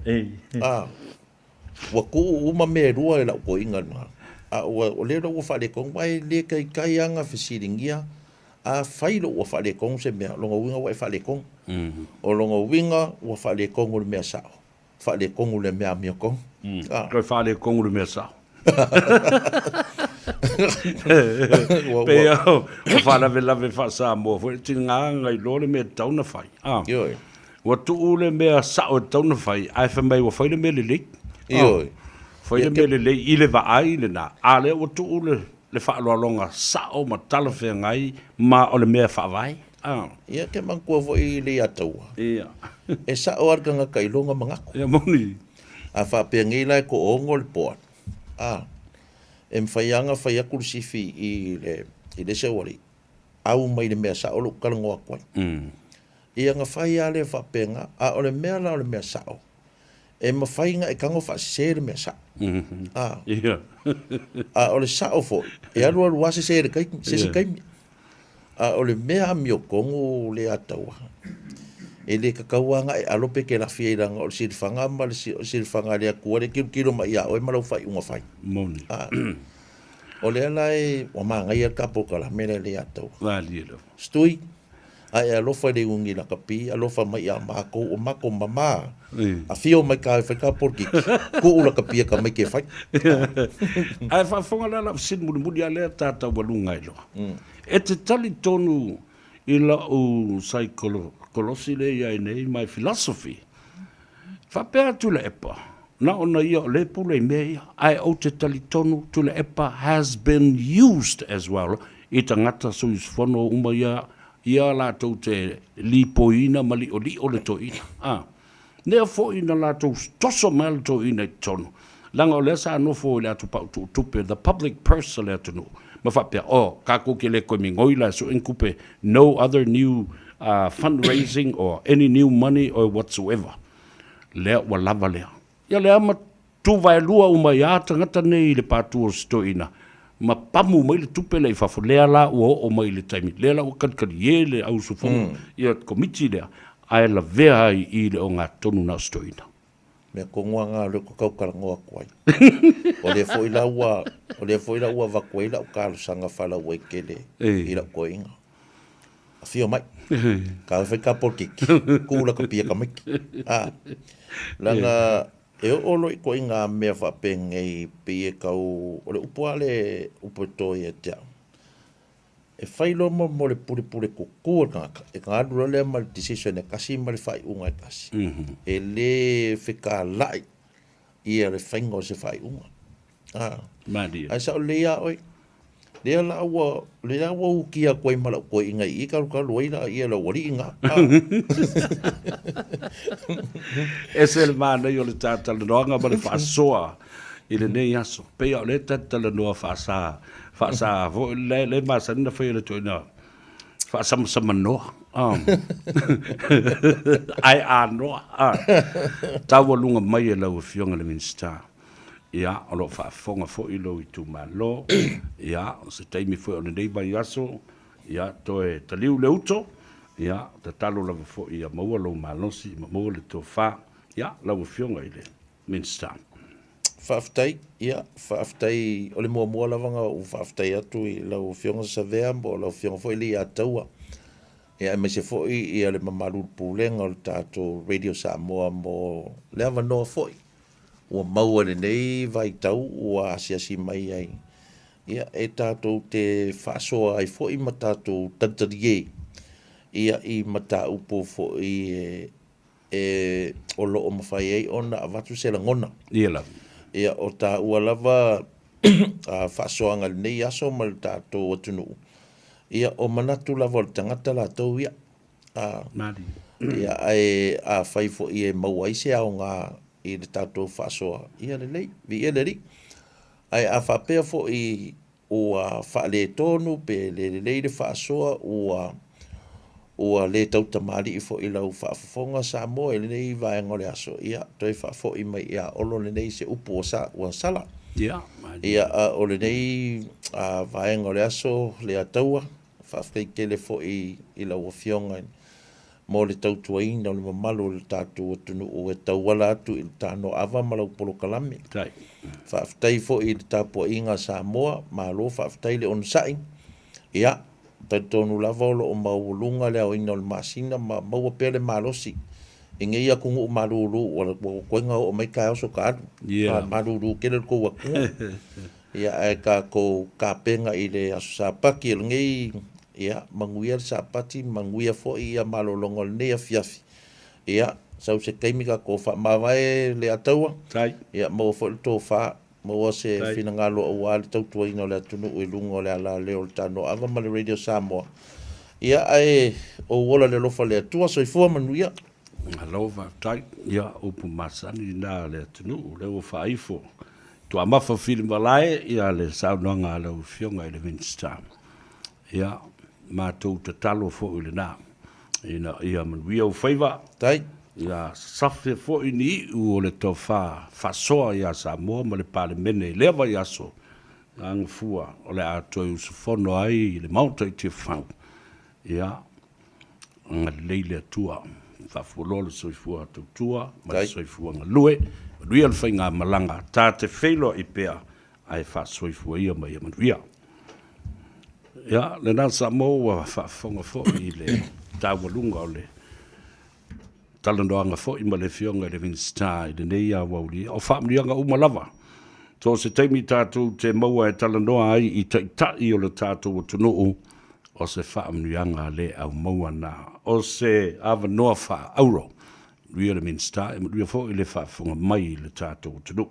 Speaker 2: Ua ku uma mea rua e la u ko inga nga. O le ua whare kong wai le kai anga whisiringia. A whai lo ua whare kong se mea. Longa winga wai whare kong. O longa winga ua whare kong ule mea sao. Whare kong ule mea mea kong.
Speaker 1: Kai whare kong ule mea sao.
Speaker 2: Pea
Speaker 1: o whana ve lave whasa mo fo ti ngā ngai lore me tauna whai. Wa tu ule mea sao tauna whai. Ai whamai wa whaile me le le. Whaile me le le i le wa ai le nā. A le wa tu ule le whaaloalonga sao ma tala whea ngai ma o le mea whaavai.
Speaker 2: Ia ke mangkua vo i le ataua. E sao arganga kailonga mangako.
Speaker 1: Ia moni.
Speaker 2: A whapea ngai lai ko ongo le poat. E mwhaianga whai aku sifi i le sewari. Au mai le mea sao lo kalangoa kwai. Ia nga whai a le whapenga, a o le mea la o le mea sao. E mawhainga e kango whasese le mea sao. A o le sao fo, e alu alu wase se le kaimi, sese kaimi. A o le mea mio kongo le ataua. E le kakauanga e alope ke la fielanga o le silfanga ma le silfanga le akua le kilo mai a o e malau whai unga whai.
Speaker 1: Moni.
Speaker 2: O le ala e o mangai al kapo kala mele le atau.
Speaker 1: Vali lo.
Speaker 2: Stui. Ai alofa le ungi la kapi, alofa mai a mako o mako mama. A fio mai ka fa ka por ki. Ku ula kapi ka mai ke fai.
Speaker 1: Ai fa fonga la sin mudi ale tata walunga ilo. E te tali tonu ila o psychology le ia nei my philosophy. Fa pea tu le epa. Na ona ia le pule mea, ai o te talitonu tu le epa has been used as well. I tangata suis fono uma ia la tau te lipoina mali o li o le toina. Nea fo ina la tau toso mal toina i tonu. Langa o le sa no fo le atu pa tupe, the public purse le atu no. Ma fa pea, kako ke le koe mingoila so inkupe no other new fundraising or any new money or whatsoever. Lea wa lava lea. Ia le ama tu vai lua uma ia tangata nei le patu o stoina. Ma pamu mai le tupe le fafu lea la o mai le taimi. Lea la o kankari e le au sufonu. Ia komiti lea. Ai la vea i le o ngā tonu na stoina.
Speaker 2: Mea kongoa ngā le ko kaukara ngoa kuai. O le fo ila ua vakuai la o kālu sanga whala ua kele i la koinga. A fio mai. Ka whai ka porkiki. Kūla ka pia ka miki. Langa... E olo i ko inga mea whapengei pie kau o le upua le upotoi e te au. E whailo mo le pure ko kua ngaka. E ka adura le ma le decision e kasi ma le whai unga e kasi. E le whika lai i le whaingo se whai unga. Ai sa o lea oi. Lea la ua ukia koe mala koe inga i ka luaila i la wari inga.
Speaker 1: E se le mana i o le tātala noanga ma le whaasoa i le nei aso. Pea o le tātala noa whaasa. Le masanina whai le toina. Whaasama noa. Ai a noa. Tawa lunga mai e lau fionga le minsta. Ia, o lo whaafonga fo i lo i tu malo. Ia, se taimi fo o le nei mai aso. Ia, toe taliu le uto. Ia, ta talo lava fo i a maua lo malosi, maua le tō wha. Ia, lau fionga i le minsta.
Speaker 2: Whaaftai, ia, whaaftai, o le mua lavanga o whaaftai atu i lau fionga sa vea, mo lau fionga fo i li a taua. Ia, me se fo i le mamaru pulenga o le tātou Radio Samoa mo le ava noa fo i. Ua maua le nei vai tau, ua asiasi mai ai. Ia, e tātou te whaasoa ai fo i ma tātou tantarie. Ia, i mata upo fo i o loo mawhai ei ona a watu se langona.
Speaker 1: Ia la.
Speaker 2: Ia o tā ua lava whaasoanga nei aso ma le tātou atunu. Ia o manatu lava o le tangata la tau ia.
Speaker 1: Mari.
Speaker 2: Ia ai a whaifo i e mauaise au ngā i le tātou whaasoa. Ia le lei, vi ia le ri. Ai a whapea fo i o a whaale tonu pe le lei le whaasoa o le tau tamari i fo i lau whaafonga sa mo e le nei vaenga le aso. Ia toi whaafo i mai ia olo le nei se upu o sala.
Speaker 1: Ia.
Speaker 2: Ia o le nei vaenga le aso le ataua. Whaafrike le fo i lau o fionga mo le tau tuaina o le mamalu le tātou atunu o e tauala atu i le tāno awa malau polo kalame.
Speaker 1: Tai.
Speaker 2: Whaaftai fo i le tāpua inga Samoa, malo whaaftai le onsai. Ia, tautonu lava o maulunga lea o ina o le masina, maua pia le malosi. Inge ia kungu o malulu, o koenga o mai kai oso ka atu.
Speaker 1: Ia.
Speaker 2: Malulu kele ko wakua. Ia, e ka ko kapenga i le aso sapaki, el ngei, ia, manguia le sapati, manguia fo i a malolongo le nea fiafi. Ia, sau se kaimika ko wha mawae le ataua.
Speaker 1: Tai.
Speaker 2: Ia, maua fo le tō wha, maua se whina ngalo o wale tautua ino le atunu ui lunga o le ala leo le tano, ava ma le Radio Samoa. Ia, ai, o wola le lofa le atua, so i fua manuia.
Speaker 1: Hello, tai. Ia, upu masani na le tunu, le o whaifo. Tua mafa fili malae, ia le saunoanga le o fionga i le Winstar. Ia, mātou te talo fo i le nā. Ia manuia o whaiva.
Speaker 2: Tai.
Speaker 1: Ia safe fo i ni u o le tau whasoa ia Samoa ma le pale mene i lewa i aso. Ang fua o le atoi usufono ai i le mauta i te whau. Ia, nga leile atua. Whafolo le soifua tautua, ma le soifua nga lue. Manuia le whainga malanga. Tā te whailo i pea ai whasoifua ia mai a manuia. Ia, le nā Samoa whafonga fo i le tāwalunga o le talandoanga fo i ma le fionga i le Winstar i le nei a wauri. O whaamrianga umalava. Tō se teimi tātou te maua e talandoa ai i tai o le tātou o tunuu o se whaamrianga le au maua nā. O se awanoa wha auro. Ria le Winstar e ria fo i le whaafunga mai i le tātou o tunuu.